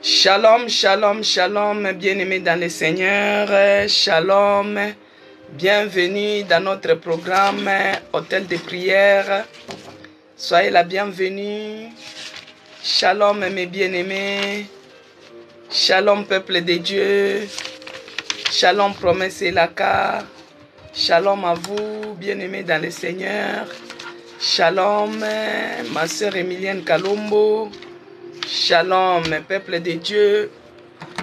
Shalom, shalom, shalom, bien-aimés dans le Seigneur, shalom, bienvenue dans notre programme Hôtel de prière, soyez la bienvenue, shalom mes bien-aimés, shalom peuple de Dieu, shalom promesse et laka, shalom à vous, bien-aimés dans le Seigneur, shalom ma sœur Emilienne Kalombo, shalom, peuple de Dieu.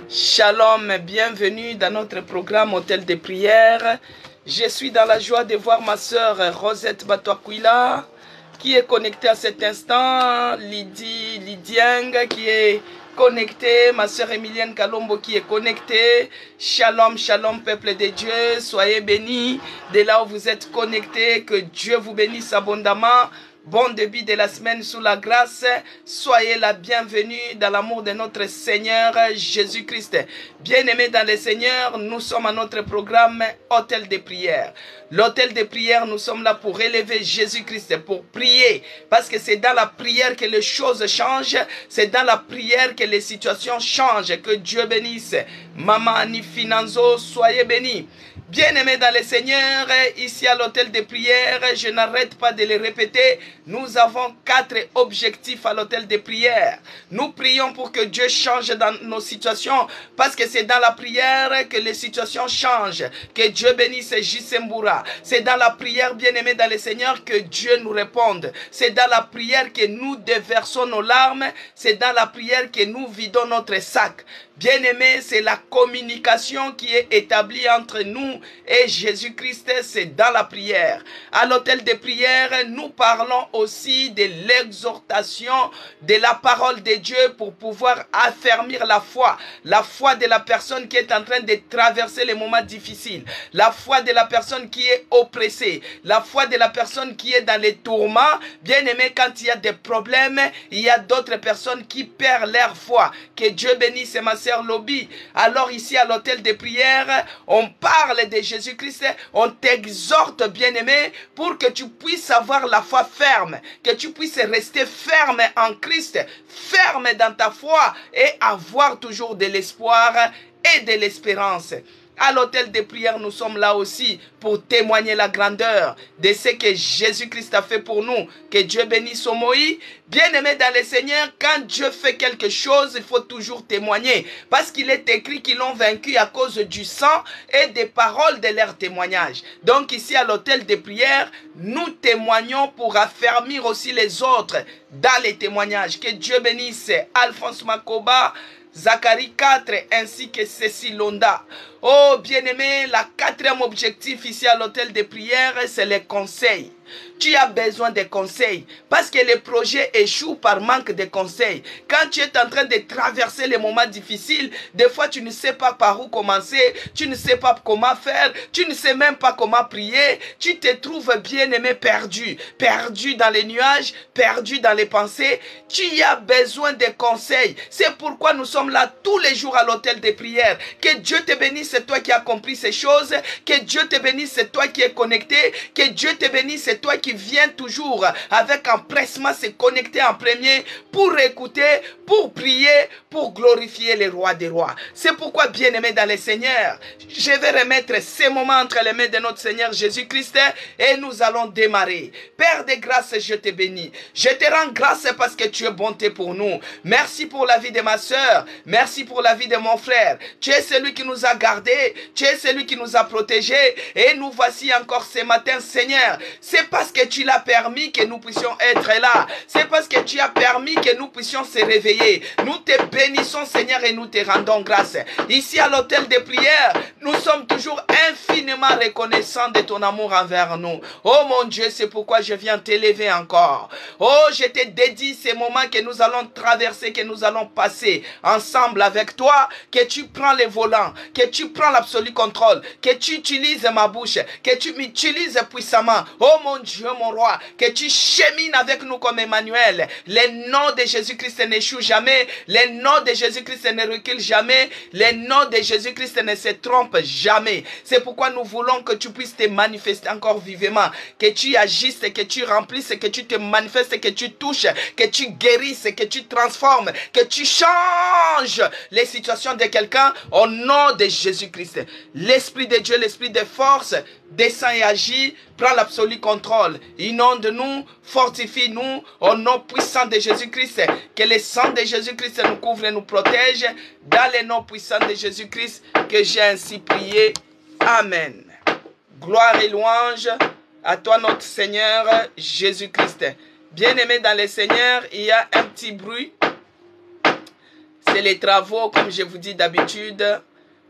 Shalom, bienvenue dans notre programme Hôtel de prière. Je suis dans la joie de voir ma sœur Rosette Batoakwila qui est connectée à cet instant. Lydieng qui est connectée. Ma sœur Emilienne Kalombo qui est connectée. Shalom, shalom, peuple de Dieu. Soyez bénis de là où vous êtes connectés. Que Dieu vous bénisse abondamment. Bon début de la semaine sous la grâce. Soyez la bienvenue dans l'amour de notre Seigneur Jésus-Christ. Bien-aimés dans le Seigneur, nous sommes à notre programme Hôtel de prière. L'hôtel de prière, nous sommes là pour élever Jésus-Christ, pour prier. Parce que c'est dans la prière que les choses changent. C'est dans la prière que les situations changent. Que Dieu bénisse. Maman Annie Finanzo, soyez bénis. Bien-aimés dans le Seigneur, ici à l'hôtel de prière, je n'arrête pas de les répéter. Nous avons 4 objectifs à l'hôtel de prière. Nous prions pour que Dieu change dans nos situations, parce que c'est dans la prière que les situations changent. Que Dieu bénisse Jisembura. C'est dans la prière, bien-aimés dans le Seigneur, que Dieu nous réponde. C'est dans la prière que nous déversons nos larmes. C'est dans la prière que nous vidons notre sac. Bien-aimés, c'est la communication qui est établie entre nous et Jésus-Christ, c'est dans la prière. À l'hôtel de prière, nous parlons aussi de l'exhortation de la parole de Dieu pour pouvoir affermir la foi de la personne qui est en train de traverser les moments difficiles, la foi de la personne qui est oppressée, la foi de la personne qui est dans les tourments. Bien-aimés, quand il y a des problèmes, il y a d'autres personnes qui perdent leur foi. Que Dieu bénisse ma sœur Lobby. Alors ici à l'hôtel de prière, on parle de Jésus-Christ, on t'exhorte bien-aimé pour que tu puisses avoir la foi ferme, que tu puisses rester ferme en Christ, ferme dans ta foi et avoir toujours de l'espoir et de l'espérance. À l'hôtel de prière, nous sommes là aussi pour témoigner la grandeur de ce que Jésus-Christ a fait pour nous. Que Dieu bénisse au Moïse. Bien-aimé dans le Seigneur, quand Dieu fait quelque chose, il faut toujours témoigner. Parce qu'il est écrit qu'ils l'ont vaincu à cause du sang et des paroles de leur témoignage. Donc ici à l'hôtel de prière, nous témoignons pour affermir aussi les autres dans les témoignages. Que Dieu bénisse Alphonse Makoba, Zacharie 4 ainsi que Cécile Londa. Oh bien-aimé, la 4e objectif ici à l'hôtel de prière, c'est les conseils. Tu as besoin de conseils parce que les projets échouent par manque de conseils. Quand tu es en train de traverser les moments difficiles, des fois tu ne sais pas par où commencer, tu ne sais pas comment faire, tu ne sais même pas comment prier, tu te trouves bien-aimé perdu dans les nuages, perdu dans les pensées. Tu as besoin de conseils. C'est pourquoi nous sommes là tous les jours à l'hôtel de prière. Que Dieu te bénisse, c'est toi qui as compris ces choses. Que Dieu te bénisse, c'est toi qui es connecté. Que Dieu te bénisse, c'est toi qui viens toujours avec empressement se connecter en premier pour écouter, pour prier, pour glorifier le roi des rois. C'est pourquoi, bien-aimé dans le Seigneur, je vais remettre ces moments entre les mains de notre Seigneur Jésus-Christ et nous allons démarrer. Père de grâce, je te bénis. Je te rends grâce parce que tu es bonté pour nous. Merci pour la vie de ma soeur. Merci pour la vie de mon frère. Tu es celui qui nous a gardés. Tu es celui qui nous a protégés. Et nous voici encore ce matin, Seigneur. C'est parce que tu l'as permis que nous puissions être là. C'est parce que tu as permis que nous puissions se réveiller. Nous te bénissons, Seigneur, et nous te rendons grâce. Ici à l'hôtel de prière, nous sommes toujours infiniment reconnaissants de ton amour envers nous. Oh mon Dieu, c'est pourquoi je viens t'élever encore. Oh, je te dédie ces moments que nous allons traverser, que nous allons passer ensemble avec toi, que tu prends les volants, que tu prends l'absolu contrôle, que tu utilises ma bouche, que tu m'utilises puissamment. Oh mon mon Dieu, mon roi, que tu chemines avec nous comme Emmanuel. Les noms de Jésus-Christ n'échouent jamais. Les noms de Jésus-Christ ne reculent jamais. Les noms de Jésus-Christ ne se trompent jamais. C'est pourquoi nous voulons que tu puisses te manifester encore vivement, que tu agisses, que tu remplisses, que tu te manifestes, que tu touches, que tu guérisses, que tu transformes, que tu changes les situations de quelqu'un au nom de Jésus-Christ. L'Esprit de Dieu, l'Esprit de force, descend et agit, prend l'absolu contrôle. Inonde-nous, fortifie-nous au nom puissant de Jésus-Christ. Que le sang de Jésus-Christ nous couvre et nous protège. Dans le nom puissant de Jésus-Christ que j'ai ainsi prié. Amen. Gloire et louange à toi notre Seigneur Jésus-Christ. Bien-aimés dans le Seigneur, il y a un petit bruit. C'est les travaux, comme je vous dis d'habitude.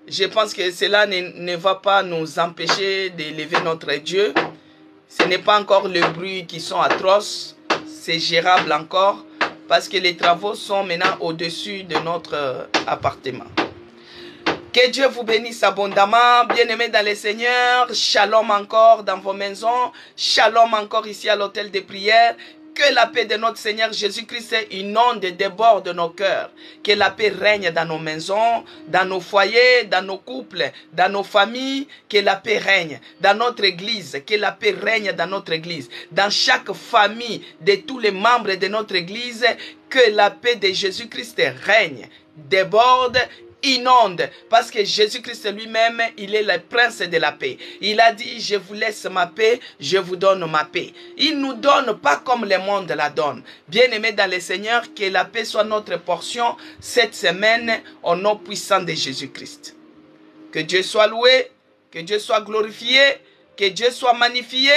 Je pense que cela ne va pas nous empêcher d'élever notre Dieu. Ce n'est pas encore le bruit qui sont atroces. C'est gérable encore. Parce que les travaux sont maintenant au-dessus de notre appartement. Que Dieu vous bénisse abondamment. Bien-aimés dans le Seigneur. Shalom encore dans vos maisons. Shalom encore ici à l'hôtel de prière. Que la paix de notre Seigneur Jésus-Christ inonde et déborde nos cœurs. Que la paix règne dans nos maisons, dans nos foyers, dans nos couples, dans nos familles. Que la paix règne dans notre église. Que la paix règne dans notre église. Dans chaque famille de tous les membres de notre église. Que la paix de Jésus-Christ règne, déborde, inonde, parce que Jésus-Christ lui-même, il est le prince de la paix. Il a dit, je vous laisse ma paix, je vous donne ma paix. Il nous donne pas comme le monde la donne. Bien-aimés dans le Seigneur, que la paix soit notre portion cette semaine au nom puissant de Jésus-Christ. Que Dieu soit loué, que Dieu soit glorifié, que Dieu soit magnifié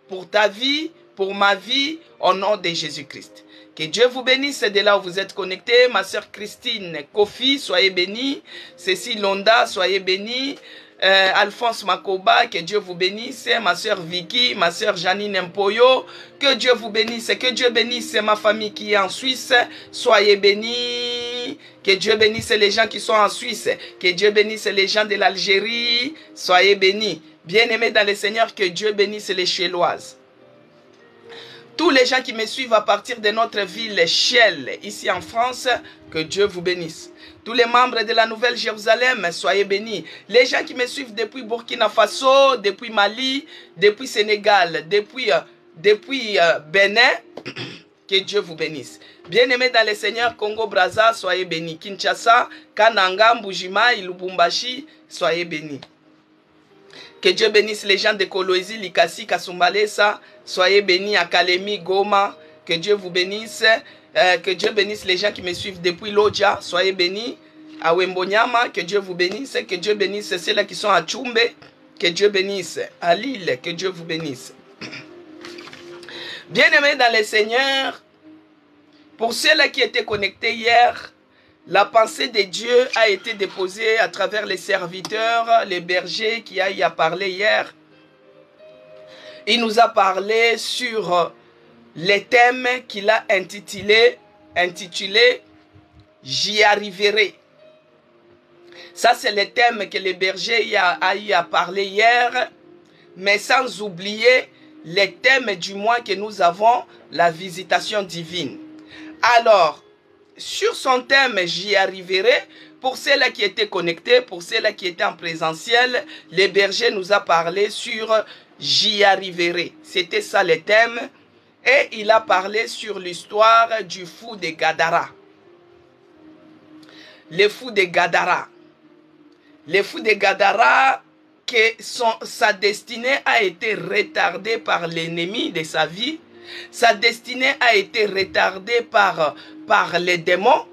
pour ta vie, pour ma vie, au nom de Jésus-Christ. Que Dieu vous bénisse de là où vous êtes connectés. Ma sœur Christine Kofi, soyez bénie. Cécile Londa, soyez bénie. Alphonse Makoba, que Dieu vous bénisse. Ma sœur Vicky, ma sœur Janine Mpoyo, que Dieu vous bénisse. Que Dieu bénisse ma famille qui est en Suisse. Soyez bénis. Que Dieu bénisse les gens qui sont en Suisse. Que Dieu bénisse les gens de l'Algérie. Soyez bénis. Bien-aimés dans le Seigneur, que Dieu bénisse les Chéloises. Tous les gens qui me suivent à partir de notre ville Shell, ici en France, que Dieu vous bénisse. Tous les membres de la Nouvelle-Jérusalem, soyez bénis. Les gens qui me suivent depuis Burkina Faso, depuis Mali, depuis Sénégal, depuis Bénin, que Dieu vous bénisse. Bien-aimés dans le Seigneur, Congo-Brazza, soyez bénis. Kinshasa, Kananga, Mbujima, Lubumbashi, soyez bénis. Que Dieu bénisse les gens de Kolwezi, Likasi, Kasumbalesa. Soyez bénis à Kalemi, Goma. Que Dieu vous bénisse. Que Dieu bénisse les gens qui me suivent depuis Lodja. Soyez bénis. À Wembonyama, que Dieu vous bénisse. Que Dieu bénisse ceux-là qui sont à Tchumbe. Que Dieu bénisse. À Lille, que Dieu vous bénisse. Bien-aimés dans le Seigneur, pour ceux-là qui étaient connectés hier, la pensée de Dieu a été déposée à travers les serviteurs, les bergers qui a y a parlé hier. Il nous a parlé sur les thèmes qu'il a intitulé « J'y arriverai ». Ça, c'est le thème que les bergers a y a parlé hier, mais sans oublier les thèmes du mois que nous avons, la visitation divine. Alors, sur son thème, j'y arriverai. Pour ceux-là qui étaient connectés, pour ceux-là qui étaient en présentiel, les bergers nous a parlé sur j'y arriverai. C'était ça le thème. Et il a parlé sur l'histoire du fou de Gadara. Le fou de Gadara. Le fou de Gadara, que sa destinée a été retardée par l'ennemi de sa vie. Sa destinée a été retardée par les démons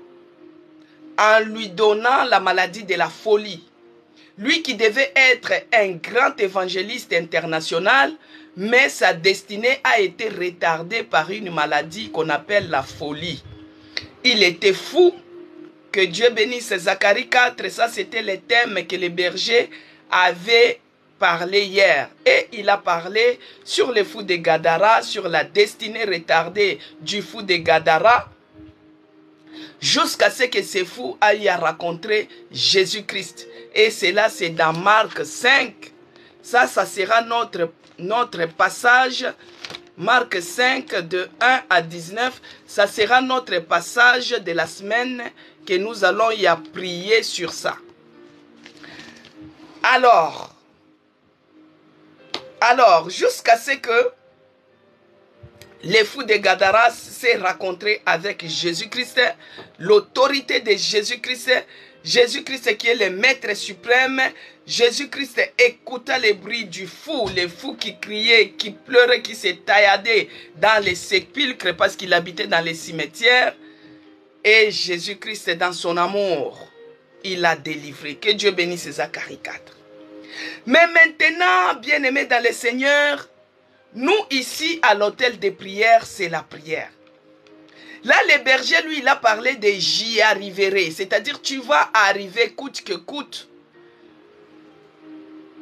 en lui donnant la maladie de la folie. Lui qui devait être un grand évangéliste international, mais sa destinée a été retardée par une maladie qu'on appelle la folie. Il était fou. Que Dieu bénisse. Zacharie 4, ça c'était le thème que les bergers avaient parlé hier. Et il a parlé sur le fou de Gadara, sur la destinée retardée du fou de Gadara, jusqu'à ce que ce fou aille à rencontrer Jésus-Christ. Et cela, c'est dans Marc 5. Ça sera notre passage Marc 5, de 1 à 19. Ça sera notre passage de la semaine que nous allons y prier sur ça. Alors, jusqu'à ce que les fous de Gadaras s'est rencontré avec Jésus-Christ, l'autorité de Jésus-Christ, Jésus-Christ qui est le maître suprême. Jésus-Christ écouta les bruits du fou, les fous qui criaient, qui pleuraient, qui se tailladaient dans les sépulcres parce qu'il habitait dans les cimetières. Et Jésus-Christ, dans son amour, il a délivré. Que Dieu bénisse Zacharie 4. Mais maintenant, bien-aimés dans le Seigneur, nous ici à l'hôtel de prière, c'est la prière. Là, le berger, lui, il a parlé de j'y arriverai. C'est-à-dire, tu vas arriver coûte que coûte.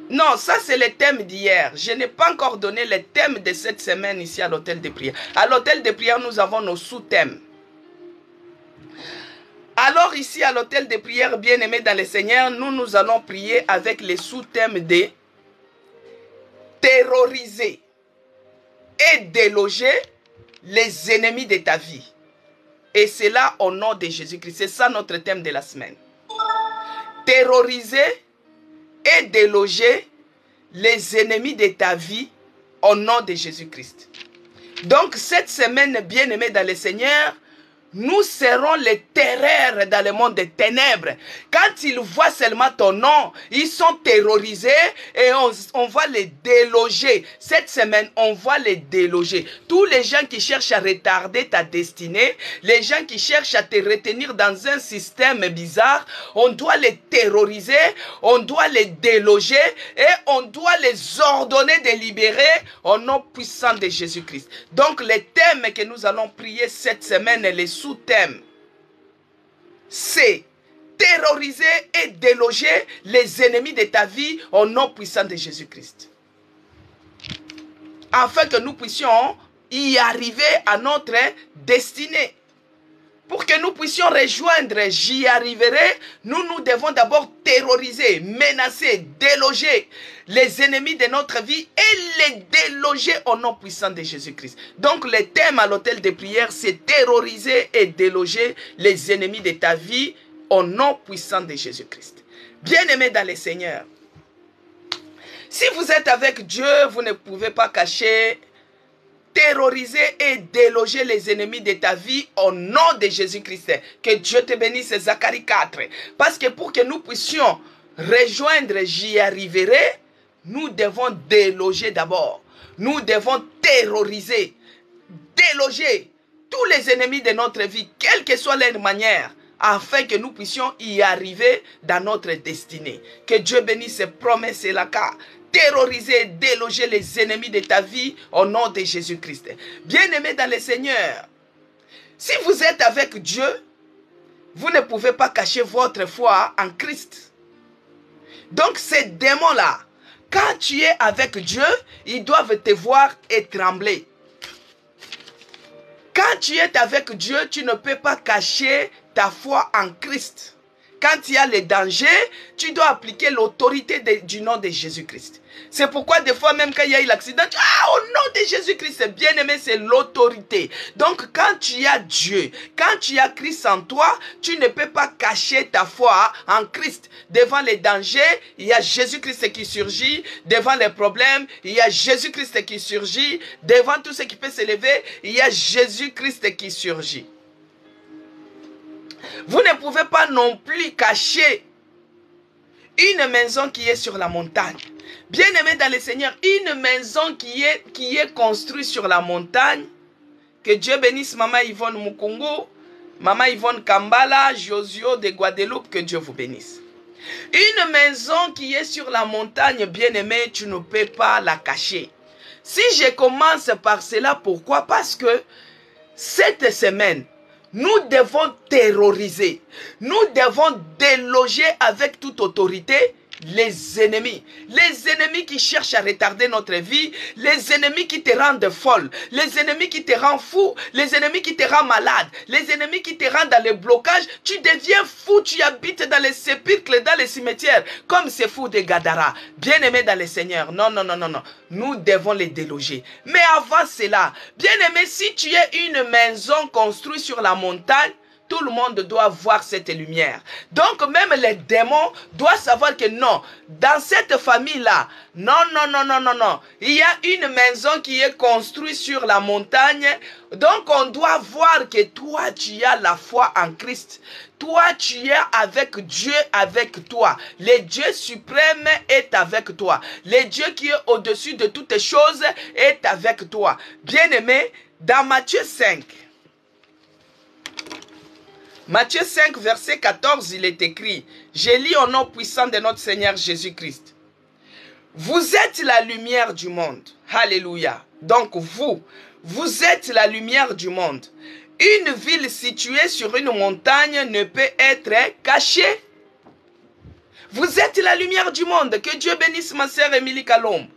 Non, ça c'est le thème d'hier. Je n'ai pas encore donné le thème de cette semaine ici à l'hôtel de prière. À l'hôtel de prière, nous avons nos sous-thèmes. Alors ici à l'hôtel de prière, bien-aimés dans le Seigneur, nous allons prier avec les sous-thèmes de terroriser et déloger les ennemis de ta vie. Et c'est là au nom de Jésus-Christ. C'est ça notre thème de la semaine. Terroriser et déloger les ennemis de ta vie au nom de Jésus-Christ. Donc cette semaine, bien-aimés dans le Seigneur, nous serons les terreurs dans le monde des ténèbres. Quand ils voient seulement ton nom, ils sont terrorisés et on va les déloger. Cette semaine, on va les déloger. Tous les gens qui cherchent à retarder ta destinée, les gens qui cherchent à te retenir dans un système bizarre, on doit les terroriser, on doit les déloger et on doit les ordonner de libérer au nom puissant de Jésus-Christ. Donc les thèmes que nous allons prier cette semaine, les sous-thème, c'est terroriser et déloger les ennemis de ta vie au nom puissant de Jésus-Christ. Afin que nous puissions y arriver à notre destinée. Pour que nous puissions rejoindre j'y arriverai, nous devons d'abord terroriser, menacer, déloger les ennemis de notre vie et les déloger au nom puissant de Jésus-Christ. Donc le thème à l'hôtel de prière, c'est terroriser et déloger les ennemis de ta vie au nom puissant de Jésus-Christ. Bien-aimés dans le Seigneur, si vous êtes avec Dieu, vous ne pouvez pas cacher, terroriser et déloger les ennemis de ta vie au nom de Jésus-Christ. Que Dieu te bénisse, Zacharie 4. Parce que pour que nous puissions rejoindre j'y arriverai, nous devons déloger d'abord. Nous devons terroriser, déloger tous les ennemis de notre vie, quelle que soit leur manière, afin que nous puissions y arriver dans notre destinée. Que Dieu bénisse ses promesses et la cas. Terroriser, déloger les ennemis de ta vie au nom de Jésus-Christ. Bien-aimés dans le Seigneur, si vous êtes avec Dieu, vous ne pouvez pas cacher votre foi en Christ. Donc ces démons-là, quand tu es avec Dieu, ils doivent te voir et trembler. Quand tu es avec Dieu, tu ne peux pas cacher ta foi en Christ. Quand il y a les dangers, tu dois appliquer l'autorité du nom de Jésus-Christ. C'est pourquoi des fois même quand il y a eu l'accident, au nom de Jésus-Christ, bien aimé, c'est l'autorité. Donc quand tu as Dieu, quand tu as Christ en toi, tu ne peux pas cacher ta foi en Christ. Devant les dangers, il y a Jésus-Christ qui surgit. Devant les problèmes, il y a Jésus-Christ qui surgit. Devant tout ce qui peut s'élever, il y a Jésus-Christ qui surgit. Vous ne pouvez pas non plus cacher une maison qui est sur la montagne. Bien-aimé dans le Seigneur, une maison qui est construite sur la montagne. Que Dieu bénisse Maman Yvonne Mukungu, Maman Yvonne Kambala, Josio de Guadeloupe, que Dieu vous bénisse. Une maison qui est sur la montagne, bien-aimé, tu ne peux pas la cacher. Si je commence par cela, pourquoi? Parce que cette semaine, nous devons terroriser, nous devons déloger avec toute autorité les ennemis qui cherchent à retarder notre vie, les ennemis qui te rendent folle, les ennemis qui te rendent fou, les ennemis qui te rendent malade, les ennemis qui te rendent dans le blocage, tu deviens fou, tu habites dans les sépulcres, dans les cimetières, comme ces fous de Gadara. Bien-aimés dans le Seigneur, non, nous devons les déloger. Mais avant cela, bien-aimé, si tu es une maison construite sur la montagne, tout le monde doit voir cette lumière. Donc même les démons doivent savoir que non, dans cette famille-là, non. Il y a une maison qui est construite sur la montagne. Donc on doit voir que toi, tu as la foi en Christ. Toi, tu es avec Dieu, avec toi. Le Dieu suprême est avec toi. Le Dieu qui est au-dessus de toutes choses est avec toi. Bien-aimé, dans Matthieu 5, Matthieu 5, verset 14, il est écrit, je lis au nom puissant de notre Seigneur Jésus-Christ. Vous êtes la lumière du monde. Alléluia. Donc vous êtes la lumière du monde. Une ville située sur une montagne ne peut être cachée. Vous êtes la lumière du monde. Que Dieu bénisse ma sœur Émilie Kalom.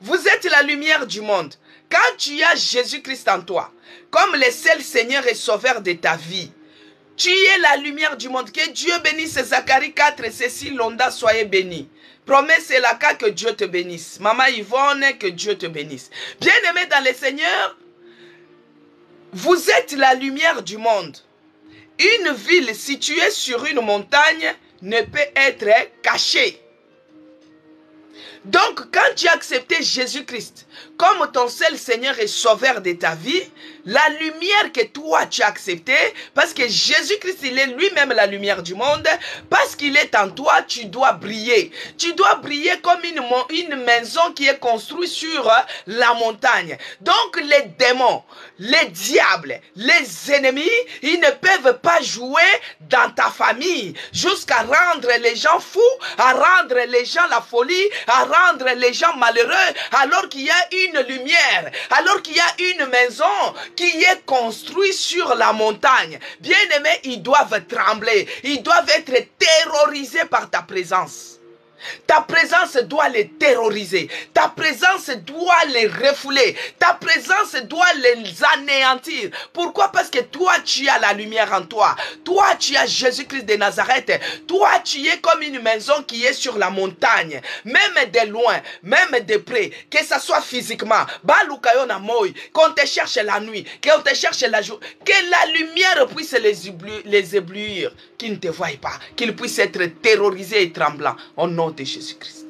Vous êtes la lumière du monde. Quand tu as Jésus-Christ en toi, comme le seul Seigneur et Sauveur de ta vie, tu es la lumière du monde. Que Dieu bénisse Zacharie 4, Cécile Londa, soyez bénis. Promets c'est la cas que Dieu te bénisse. Maman Yvonne, que Dieu te bénisse. Bien-aimés dans le Seigneur, vous êtes la lumière du monde. Une ville située sur une montagne ne peut être cachée. Donc, quand tu as accepté Jésus-Christ comme ton seul Seigneur et Sauveur de ta vie, la lumière que toi tu as acceptée, parce que Jésus-Christ, il est lui-même la lumière du monde, parce qu'il est en toi, tu dois briller. Tu dois briller comme une maison qui est construite sur la montagne. Donc, les démons, les diables, les ennemis, ils ne peuvent pas jouer dans ta famille jusqu'à rendre les gens fous, à rendre les gens la folie, à rendre les gens malheureux, alors qu'il y a une lumière, alors qu'il y a une maison qui est construite sur la montagne. Bien-aimés, ils doivent trembler, ils doivent être terrorisés par ta présence. Ta présence doit les terroriser. Ta présence doit les refouler. Ta présence doit les anéantir. Pourquoi? Parce que toi, tu as la lumière en toi. Toi, tu as Jésus-Christ de Nazareth. Toi, tu es comme une maison qui est sur la montagne. Même de loin, même de près, que ce soit physiquement, qu'on te cherche la nuit, qu'on te cherche la jour, que la lumière puisse les éblouir, qu'ils ne te voient pas, qu'ils puissent être terrorisés et tremblants au nom de Jésus-Christ.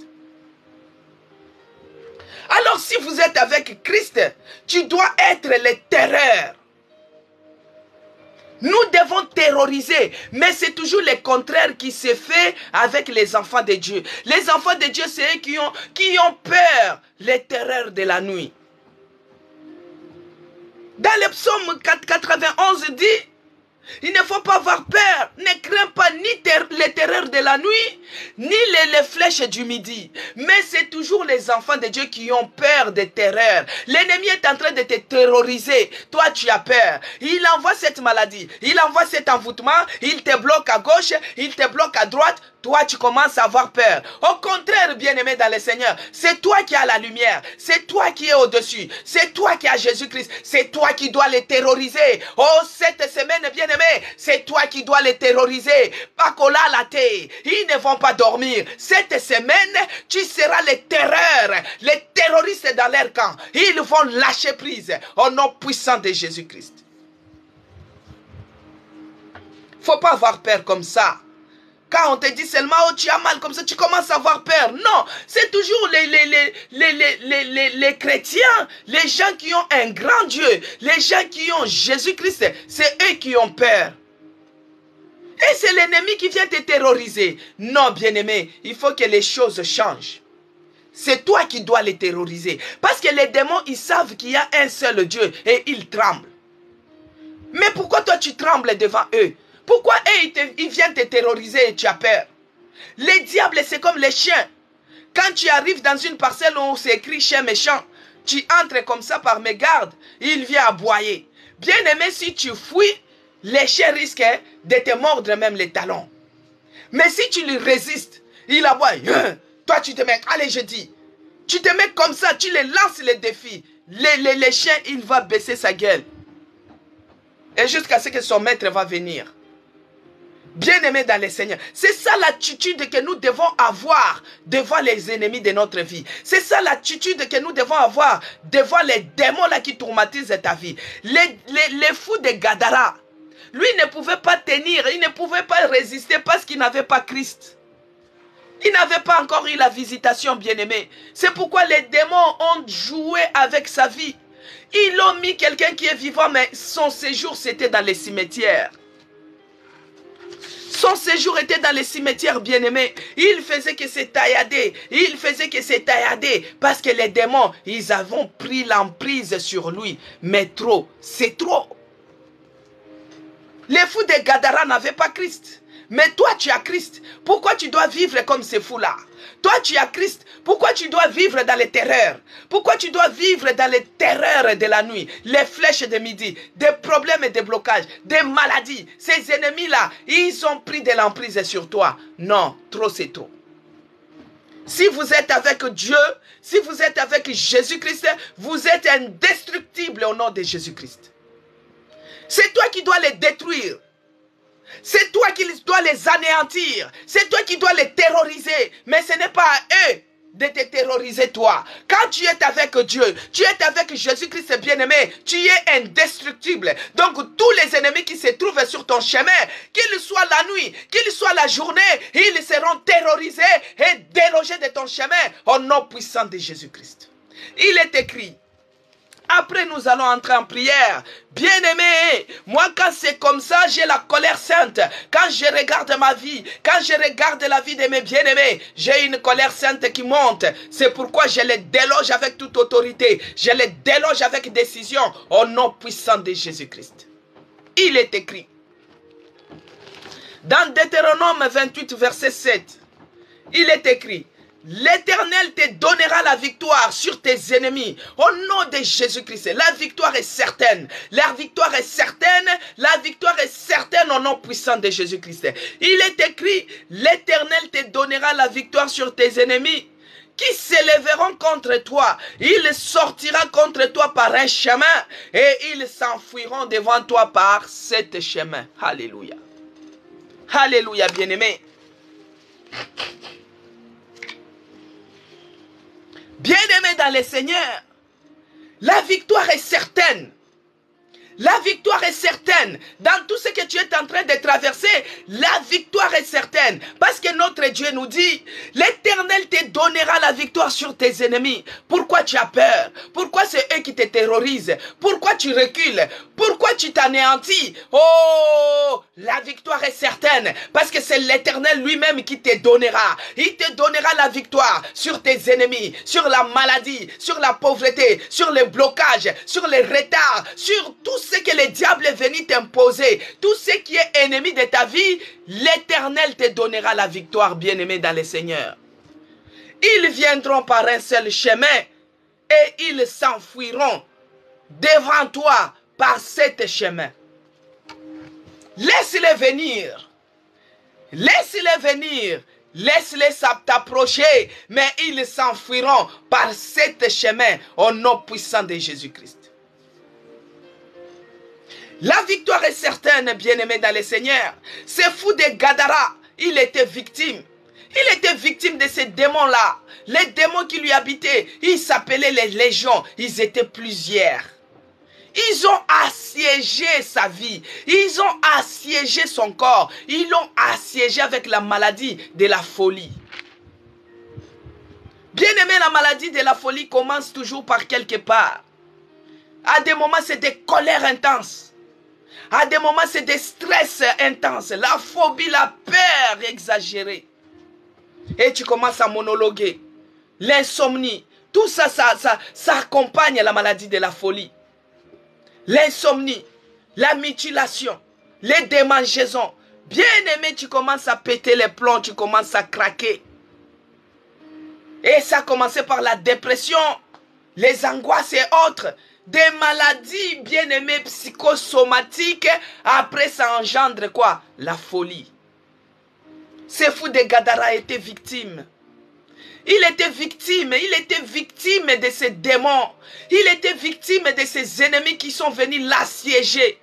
Alors si vous êtes avec Christ, tu dois être le terreur. Nous devons terroriser, mais c'est toujours le contraire qui se fait avec les enfants de Dieu. Les enfants de Dieu, c'est eux qui ont peur, les terreurs de la nuit. Dans le psaume 91 dit, il ne faut pas avoir peur, ne crains pas ni les terreurs de la nuit, ni les flèches du midi. Mais c'est toujours les enfants de Dieu qui ont peur des terreurs. L'ennemi est en train de te terroriser. Toi, tu as peur. Il envoie cette maladie, il envoie cet envoûtement, il te bloque à gauche, il te bloque à droite. Toi, tu commences à avoir peur. Au contraire, bien-aimé dans le Seigneur, c'est toi qui as la lumière. C'est toi qui es au-dessus. C'est toi qui as Jésus-Christ. C'est toi qui dois les terroriser. Oh, cette semaine, bien-aimé, c'est toi qui dois les terroriser. Pacola la terre. Ils ne vont pas dormir. Cette semaine, tu seras les terreurs, les terroristes dans leur camp. Ils vont lâcher prise au nom puissant de Jésus-Christ. Faut pas avoir peur comme ça. Quand on te dit seulement, oh, tu as mal comme ça, tu commences à avoir peur. Non, c'est toujours les chrétiens, les gens qui ont un grand Dieu, les gens qui ont Jésus-Christ, c'est eux qui ont peur. Et c'est l'ennemi qui vient te terroriser. Non, bien-aimé, il faut que les choses changent. C'est toi qui dois les terroriser. Parce que les démons, ils savent qu'il y a un seul Dieu et ils tremblent. Mais pourquoi toi tu trembles devant eux? Pourquoi ils viennent te terroriser et tu as peur? Les diables, c'est comme les chiens. Quand tu arrives dans une parcelle où c'est écrit chien méchant, tu entres comme ça par mégarde, il vient aboyer. Bien aimé, si tu fuis, les chiens risquent de te mordre même les talons. Mais si tu lui résistes, Il aboie. Toi, tu te mets, allez, je dis. Tu te mets comme ça, tu les lances les défis. Les chiens, il va baisser sa gueule. Et jusqu'à ce que son maître va venir. Bien-aimés dans le Seigneur, c'est ça l'attitude que nous devons avoir devant les ennemis de notre vie. C'est ça l'attitude que nous devons avoir devant les démons là qui traumatisent ta vie. Les fous de Gadara, lui ne pouvait pas tenir, il ne pouvait pas résister parce qu'il n'avait pas Christ. Il n'avait pas encore eu la visitation, bien-aimé. C'est pourquoi les démons ont joué avec sa vie. Ils ont mis quelqu'un qui est vivant, mais son séjour c'était dans les cimetières. Son séjour était dans les cimetières, bien-aimés. Il faisait que c'est tailladé. Il faisait que c'est tailladé. Parce que les démons, ils avaient pris l'emprise sur lui. Mais trop, c'est trop. Les fous de Gadara n'avaient pas Christ. Mais toi, tu as Christ. Pourquoi tu dois vivre comme ces fous-là? Toi, tu as Christ. Pourquoi tu dois vivre dans les terreurs? Pourquoi tu dois vivre dans les terreurs de la nuit? Les flèches de midi, des problèmes et des blocages, des maladies. Ces ennemis-là, ils ont pris de l'emprise sur toi. Non, trop c'est trop. Si vous êtes avec Dieu, si vous êtes avec Jésus-Christ, vous êtes indestructible au nom de Jésus-Christ. C'est toi qui dois les détruire. C'est toi qui dois les anéantir. C'est toi qui dois les terroriser. Mais ce n'est pas à eux de te terroriser toi. Quand tu es avec Dieu, tu es avec Jésus-Christ bien-aimé, tu es indestructible. Donc tous les ennemis qui se trouvent sur ton chemin, qu'ils soient la nuit, qu'ils soient la journée, ils seront terrorisés et délogés de ton chemin au nom puissant de Jésus-Christ. Il est écrit. Après, nous allons entrer en prière. Bien-aimé, moi quand c'est comme ça, j'ai la colère sainte. Quand je regarde ma vie, quand je regarde la vie de mes bien-aimés, j'ai une colère sainte qui monte. C'est pourquoi je les déloge avec toute autorité. Je les déloge avec décision au nom puissant de Jésus-Christ. Il est écrit. Dans Deutéronome 28, verset 7, il est écrit. L'Éternel te donnera la victoire sur tes ennemis. Au nom de Jésus-Christ, la victoire est certaine. La victoire est certaine. La victoire est certaine au nom puissant de Jésus-Christ. Il est écrit, l'Éternel te donnera la victoire sur tes ennemis qui s'élèveront contre toi. Il sortira contre toi par un chemin et ils s'enfuiront devant toi par sept chemins. Alléluia. Alléluia, bien-aimé. Bien-aimé dans le Seigneur, la victoire est certaine. La victoire est certaine. Dans tout ce que tu es en train de traverser, la victoire est certaine. Parce que notre Dieu nous dit, l'Éternel te donnera la victoire sur tes ennemis. Pourquoi tu as peur? Pourquoi c'est eux qui te terrorisent? Pourquoi tu recules? Pourquoi tu t'anéantis? Oh, la victoire est certaine. Parce que c'est l'Éternel lui-même qui te donnera. Il te donnera la victoire sur tes ennemis, sur la maladie, sur la pauvreté, sur les blocages, sur les retards, sur tout ce que le diable est venu t'imposer, tout ce qui est ennemi de ta vie, l'Éternel te donnera la victoire, bien-aimé dans le Seigneur. Ils viendront par un seul chemin et ils s'enfuiront devant toi par sept chemins. Laisse-les venir. Laisse-les venir. Laisse-les t'approcher, mais ils s'enfuiront par sept chemins au nom puissant de Jésus-Christ. La victoire est certaine, bien-aimé dans le Seigneur. Ce fou de Gadara, il était victime. Il était victime de ces démons-là. Les démons qui lui habitaient, ils s'appelaient les légions. Ils étaient plusieurs. Ils ont assiégé sa vie. Ils ont assiégé son corps. Ils l'ont assiégé avec la maladie de la folie. Bien-aimé, la maladie de la folie commence toujours par quelque part. À des moments, c'est des colères intenses. À des moments, c'est des stress intenses. La phobie, la peur exagérée. Et tu commences à monologuer. L'insomnie. Tout ça, ça accompagne la maladie de la folie. L'insomnie, la mutilation, les démangeaisons. Bien aimé, tu commences à péter les plombs, tu commences à craquer. Et ça a commencé par la dépression, les angoisses et autres. Des maladies bien aimées psychosomatiques. Après ça engendre quoi? La folie. Ce fou de Gadara était victime. Il était victime de ces démons. Il était victime de ces ennemis qui sont venus l'assiéger.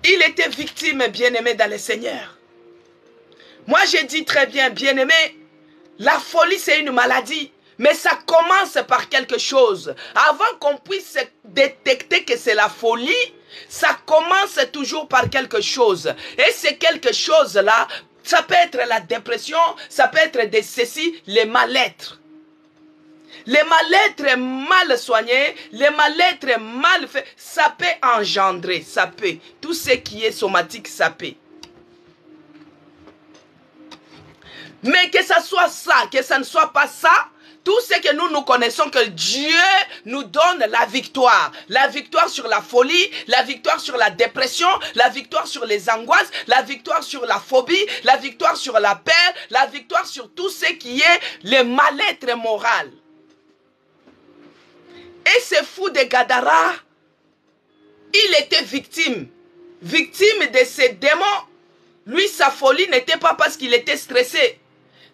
Il était victime, bien-aimé dans le Seigneur. Moi, je dis très bien, bien-aimé, la folie, c'est une maladie. Mais ça commence par quelque chose. Avant qu'on puisse détecter que c'est la folie, ça commence toujours par quelque chose. Et c'est quelque chose-là, ça peut être la dépression, ça peut être de ceci, les mal-être. Les mal-être mal soignés, les mal-être mal faits, ça peut engendrer, ça peut. Tout ce qui est somatique, ça peut. Mais que ça soit ça, que ça ne soit pas ça, tout ce que nous connaissons que Dieu nous donne la victoire. La victoire sur la folie, la victoire sur la dépression, la victoire sur les angoisses, la victoire sur la phobie, la victoire sur la peur, la victoire sur tout ce qui est le mal-être moral. Et ce fou de Gadara, il était victime. Victime de ces démons. Lui, sa folie n'était pas parce qu'il était stressé.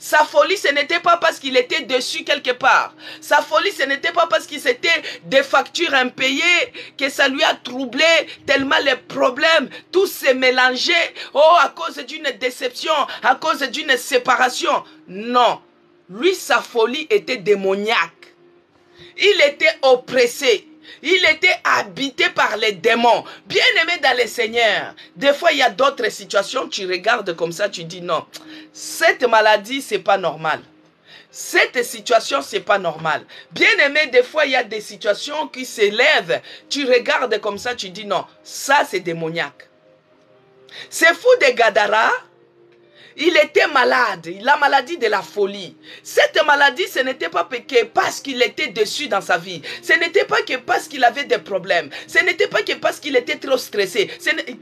Sa folie, ce n'était pas parce qu'il était dessus quelque part. Sa folie, ce n'était pas parce qu'il s'était des factures impayées que ça lui a troublé tellement les problèmes. Tout s'est mélangé. Oh, à cause d'une déception, à cause d'une séparation. Non. Lui, sa folie était démoniaque. Il était oppressé. Il était habité par les démons. Bien-aimé dans le Seigneur. Des fois, il y a d'autres situations, tu regardes comme ça, tu dis non. Cette maladie, c'est pas normal. Cette situation, c'est pas normal. Bien-aimé, des fois, il y a des situations qui s'élèvent. Tu regardes comme ça, tu dis non. Ça, c'est démoniaque. C'est fou de Gadara. Il était malade, la maladie de la folie. Cette maladie, ce n'était pas que parce qu'il était déçu dans sa vie. Ce n'était pas que parce qu'il avait des problèmes. Ce n'était pas que parce qu'il était trop stressé.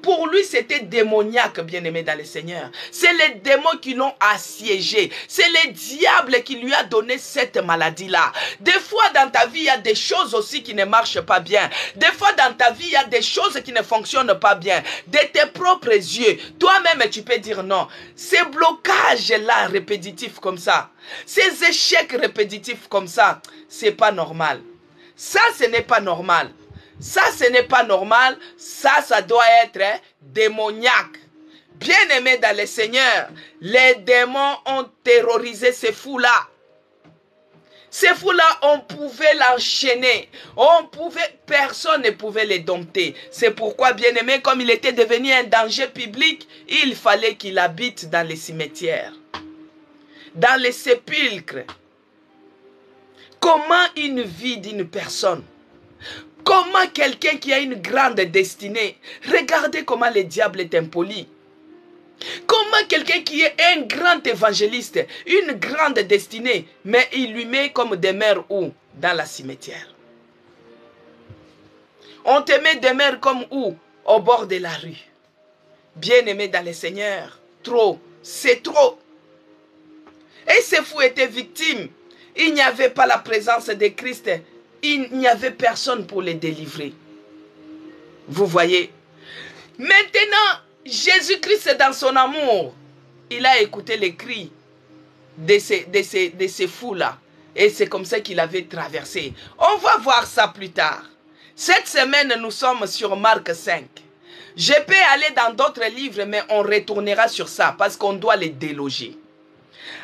Pour lui, c'était démoniaque, bien-aimé dans le Seigneur. C'est les démons qui l'ont assiégé. C'est le diable qui lui a donné cette maladie-là. Des fois, dans ta vie, il y a des choses aussi qui ne marchent pas bien. Des fois, dans ta vie, il y a des choses qui ne fonctionnent pas bien. De tes propres yeux, toi-même, tu peux dire non. Ces blocages-là répétitifs comme ça, ces échecs répétitifs comme ça, c'est pas normal. Ça, ce n'est pas normal. Ça, ce n'est pas normal. Ça doit être démoniaque. Bien-aimé dans le Seigneur, les démons ont terrorisé ces fous-là. Ces fous-là, on pouvait l'enchaîner. Personne ne pouvait les dompter. C'est pourquoi, bien-aimé, comme il était devenu un danger public, il fallait qu'il habite dans les cimetières, dans les sépulcres. Comment une vie d'une personne, comment quelqu'un qui a une grande destinée, regardez comment le diable est impoli. Comment quelqu'un qui est un grand évangéliste, une grande destinée, mais il lui met comme demeure où? Dans la cimetière. On te met demeure comme où? Au bord de la rue. Bien-aimé dans le Seigneur, trop, c'est trop. Et ce fou était victime. Il n'y avait pas la présence de Christ. Il n'y avait personne pour les délivrer. Vous voyez? Maintenant, Jésus-Christ, dans son amour, il a écouté les cris de ces fous-là. Et c'est comme ça qu'il avait traversé. On va voir ça plus tard. Cette semaine, nous sommes sur Marc 5. Je peux aller dans d'autres livres, mais on retournera sur ça parce qu'on doit les déloger.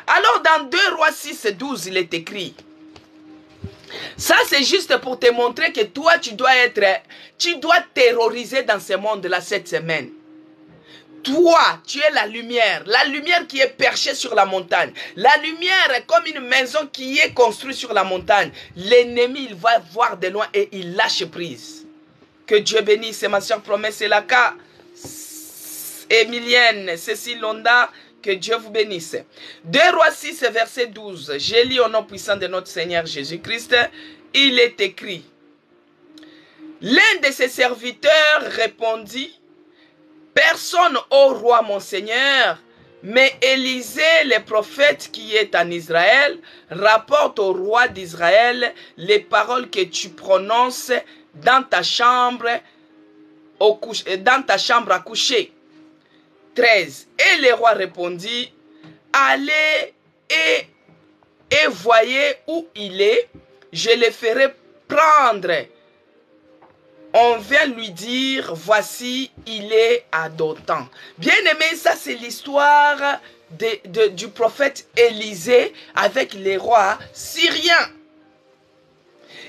Alors, dans 2 Rois 6, 12, il est écrit. Ça, c'est juste pour te montrer que toi, tu dois terroriser dans ce monde-là cette semaine. Toi, tu es la lumière qui est perchée sur la montagne. La lumière est comme une maison qui est construite sur la montagne. L'ennemi, il va voir de loin et il lâche prise. Que Dieu bénisse, ma soeur Promesse et la cas. Emilienne, Cécile Londa, que Dieu vous bénisse. 2 Rois 6, verset 12. J'ai lu au nom puissant de notre Seigneur Jésus-Christ. Il est écrit. L'un de ses serviteurs répondit. Personne au roi mon Seigneur, mais Élisée, le prophète qui est en Israël, rapporte au roi d'Israël les paroles que tu prononces dans ta chambre à coucher. 13. Et le roi répondit, allez et voyez où il est, je le ferai prendre. On vient lui dire, voici, il est à Dothan. Bien aimé, ça c'est l'histoire du prophète Élisée avec les rois syriens.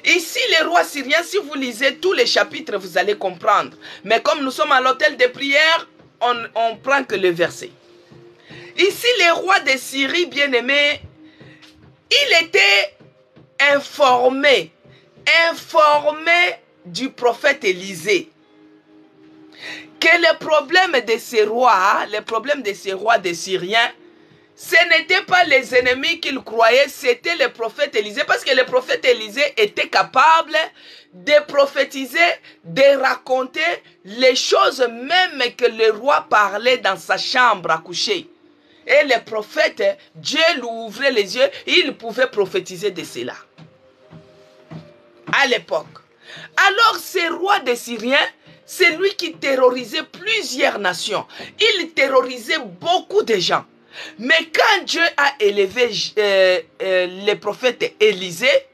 Ici, les rois syriens, si vous lisez tous les chapitres, vous allez comprendre. Mais comme nous sommes à l'hôtel de prière, on prend que le verset. Ici, les rois de Syrie, bien aimés, il était informé du prophète Élisée que le problème de ces rois, des Syriens, ce n'était pas les ennemis qu'ils croyaient, c'était le prophète Élisée, parce que le prophète Élisée était capable de prophétiser, de raconter les choses même que le roi parlait dans sa chambre à coucher. Et le prophète, Dieu lui ouvrait les yeux, il pouvait prophétiser de cela. À l'époque. Alors, ce roi des Syriens, c'est lui qui terrorisait plusieurs nations. Il terrorisait beaucoup de gens. Mais quand Dieu a élevé le prophète Élisée,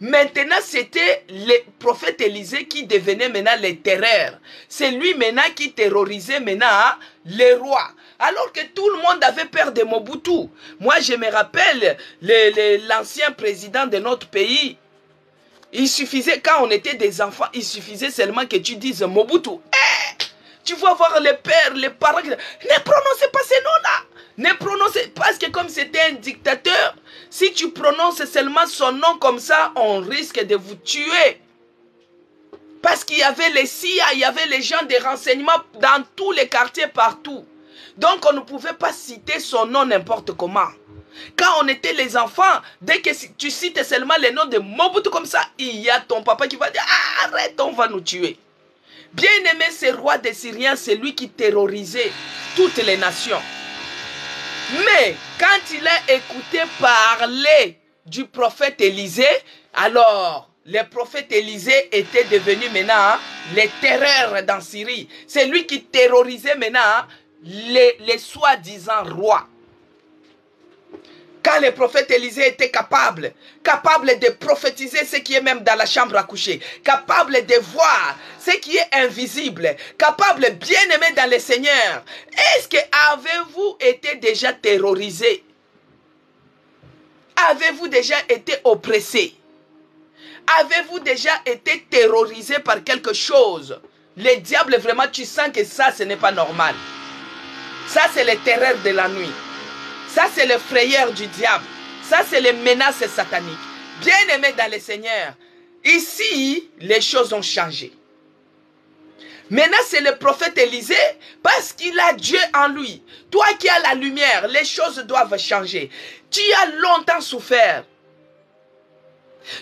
maintenant c'était le prophète Élisée qui devenait maintenant le terreur. C'est lui maintenant qui terrorisait maintenant les rois. Alors que tout le monde avait peur de Mobutu. Moi je me rappelle l'ancien président de notre pays. Il suffisait, quand on était des enfants, il suffisait seulement que tu dises Mobutu. Tu vas voir les pères, les parents. Ne prononcez pas ces noms-là. Ne prononcez, parce que comme c'était un dictateur, si tu prononces seulement son nom comme ça, on risque de vous tuer. Parce qu'il y avait les CIA, il y avait les gens des renseignements dans tous les quartiers, partout. Donc on ne pouvait pas citer son nom n'importe comment. Quand on était les enfants, dès que tu cites seulement le nom de Mobutu comme ça, il y a ton papa qui va dire « Arrête, on va nous tuer ». Bien aimé, ce roi des Syriens, c'est lui qui terrorisait toutes les nations. Mais quand il a écouté parler du prophète Élisée, alors le prophète Élisée était devenu maintenant le terreur dans Syrie. C'est lui qui terrorisait maintenant les soi-disant rois. Quand le prophète Élisée était capable de prophétiser ce qui est même dans la chambre à coucher, capable de voir ce qui est invisible, capable bien aimé dans le Seigneur, est-ce que avez-vous été déjà terrorisé? Avez-vous déjà été oppressé? Avez-vous déjà été terrorisé par quelque chose? Le diable, vraiment, tu sens que ça, ce n'est pas normal. Ça, c'est le terreur de la nuit. Ça, c'est le frayeur du diable. Ça, c'est les menaces sataniques. Bien aimé dans le Seigneur, ici, les choses ont changé. Maintenant, c'est le prophète Élisée parce qu'il a Dieu en lui. Toi qui as la lumière, les choses doivent changer. Tu as longtemps souffert.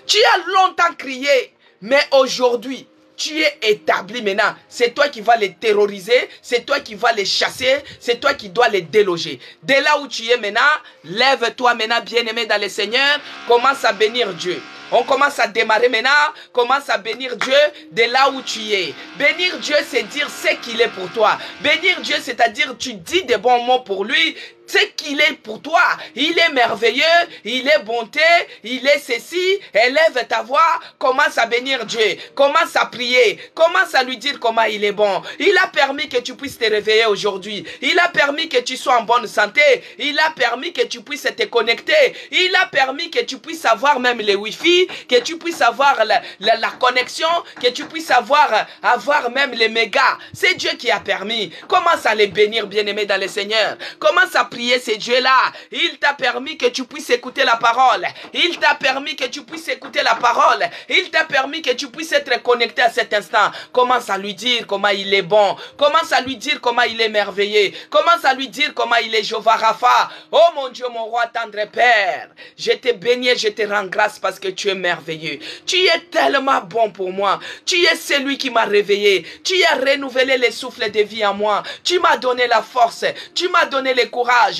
Tu as longtemps crié. Mais aujourd'hui, tu es établi maintenant. C'est toi qui vas les terroriser. C'est toi qui vas les chasser. C'est toi qui dois les déloger. Dès là où tu es maintenant, lève-toi maintenant, bien-aimé dans le Seigneur. Commence à bénir Dieu. On commence à démarrer maintenant. Commence à bénir Dieu de là où tu es. Bénir Dieu, c'est dire ce qu'il est pour toi. Bénir Dieu, c'est-à-dire tu dis des bons mots pour lui. Ce qu'il est pour toi, il est merveilleux, il est bonté, il est ceci. Élève ta voix, commence à bénir Dieu, commence à prier, commence à lui dire comment il est bon. Il a permis que tu puisses te réveiller aujourd'hui. Il a permis que tu sois en bonne santé. Il a permis que tu puisses te connecter. Il a permis que tu puisses avoir même les Wi-Fi, que tu puisses avoir la connexion, que tu puisses avoir même les mégas. C'est Dieu qui a permis. Commence à les bénir, bien-aimés dans le Seigneur. Commence à prier ces dieux-là. Il t'a permis que tu puisses écouter la parole. Il t'a permis que tu puisses écouter la parole. Il t'a permis que tu puisses être connecté à cet instant. Commence à lui dire comment il est bon. Commence à lui dire comment il est merveilleux. Commence à lui dire comment il est Jéhovah Rapha. Oh mon Dieu, mon roi tendre Père. Je te bénis, je te rends grâce parce que tu Dieu merveilleux. Tu es tellement bon pour moi. Tu es celui qui m'a réveillé. Tu as renouvelé les souffles de vie en moi. Tu m'as donné la force. Tu m'as donné le courage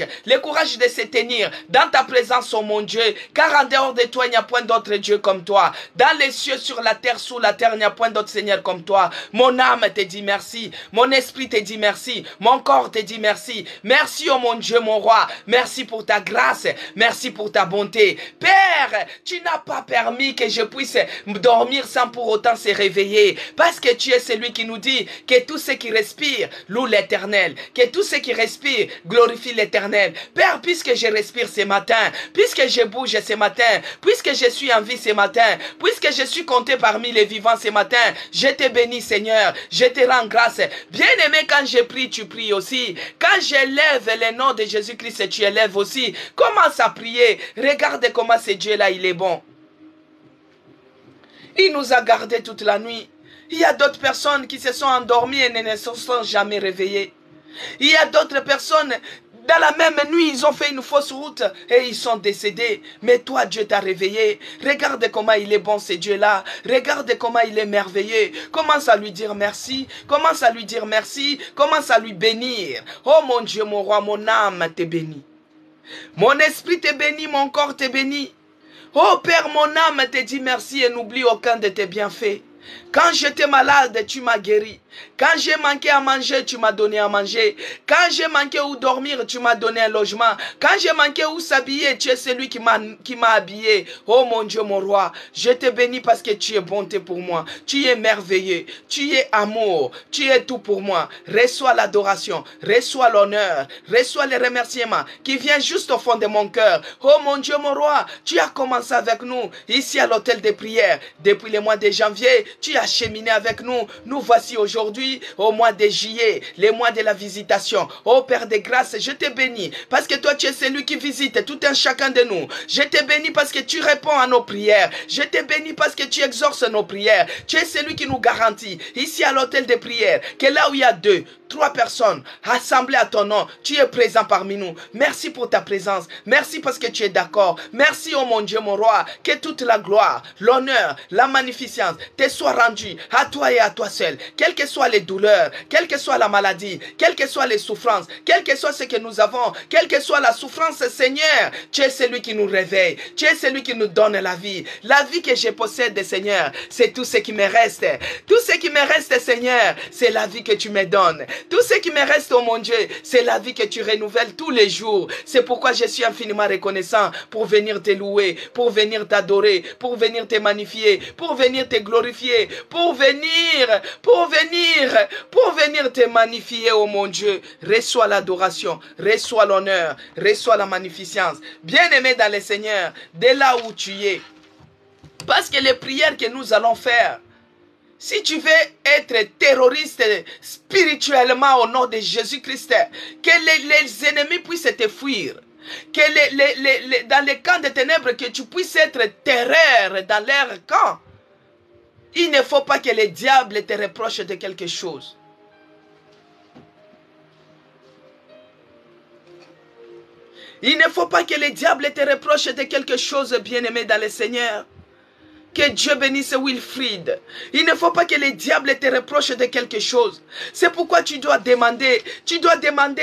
de se tenir dans ta présence, oh mon Dieu. Car en dehors de toi, il n'y a point d'autre Dieu comme toi. Dans les cieux, sur la terre, sous la terre, il n'y a point d'autre Seigneur comme toi. Mon âme te dit merci. Mon esprit te dit merci. Mon corps te dit merci. Merci, oh mon Dieu, mon roi. Merci pour ta grâce. Merci pour ta bonté. Père, tu n'as pas permis que je puisse dormir sans pour autant se réveiller. Parce que tu es celui qui nous dit que tous ceux qui respirent louent l'Éternel. Que tous ceux qui respirent glorifient l'Éternel. Père, puisque je respire ce matin, puisque je bouge ce matin, puisque je suis en vie ce matin, puisque je suis compté parmi les vivants ce matin, je te bénis, Seigneur. Je te rends grâce. Bien-aimé, quand je prie, tu pries aussi. Quand j'élève le nom de Jésus-Christ, tu élèves aussi. Commence à prier. Regarde comment ce Dieu-là, il est bon. Il nous a gardés toute la nuit. Il y a d'autres personnes qui se sont endormies et ne se sont jamais réveillées. Il y a d'autres personnes, dans la même nuit, ils ont fait une fausse route et ils sont décédés. Mais toi, Dieu t'a réveillé. Regarde comment il est bon, ce Dieu-là. Regarde comment il est merveilleux. Commence à lui dire merci. Commence à lui dire merci. Commence à lui bénir. Oh mon Dieu, mon roi, mon âme te bénit. Mon esprit te bénit, mon corps te bénit. Oh Père, mon âme te dit merci et n'oublie aucun de tes bienfaits. Quand j'étais malade, tu m'as guéri. Quand j'ai manqué à manger, tu m'as donné à manger. Quand j'ai manqué où dormir, tu m'as donné un logement. Quand j'ai manqué où s'habiller, tu es celui qui m'a habillé. Oh mon Dieu, mon roi, je te bénis parce que tu es bonté pour moi. Tu es merveilleux. Tu es amour. Tu es tout pour moi. Reçois l'adoration. Reçois l'honneur. Reçois les remerciements qui viennent juste au fond de mon cœur. Oh mon Dieu, mon roi, tu as commencé avec nous ici à l'hôtel des prières. Depuis le mois de janvier, tu as cheminé avec nous. Nous voici aujourd'hui au mois de juillet, les mois de la visitation. Oh Père de grâce, je te bénis parce que toi tu es celui qui visite tout un chacun de nous. Je te bénis parce que tu réponds à nos prières. Je te bénis parce que tu exauces nos prières. Tu es celui qui nous garantit ici à l'hôtel des prières que là où il y a 2, 3 personnes assemblées à ton nom, tu es présent parmi nous. Merci pour ta présence. Merci parce que tu es d'accord. Merci, oh mon Dieu, mon roi, que toute la gloire, l'honneur, la magnificence te soit rendue à toi et à toi seul. Quelles que soient les douleurs, quelle que soit la maladie, quelles que soient les souffrances, quel que soit ce que nous avons, quelle que soit la souffrance, Seigneur, tu es celui qui nous réveille. Tu es celui qui nous donne la vie. La vie que je possède, Seigneur, c'est tout ce qui me reste. Tout ce qui me reste, Seigneur, c'est la vie que tu me donnes. Tout ce qui me reste, oh mon Dieu, c'est la vie que tu renouvelles tous les jours. C'est pourquoi je suis infiniment reconnaissant pour venir te louer, pour venir t'adorer, pour venir te magnifier, pour venir te glorifier, pour venir te magnifier, oh mon Dieu. Reçois l'adoration, reçois l'honneur, reçois la magnificence. Bien-aimé dans le Seigneur, dès là où tu es, parce que les prières que nous allons faire, si tu veux être terroriste spirituellement au nom de Jésus-Christ, que les ennemis puissent te fuir. Que dans les camps de ténèbres, que tu puisses être terreur dans leur camp. Il ne faut pas que les diables te reprochent de quelque chose. Il ne faut pas que les diables te reprochent de quelque chose, bien-aimé dans le Seigneur. Que Dieu bénisse Wilfried. Il ne faut pas que les diables te reprochent de quelque chose. C'est pourquoi tu dois demander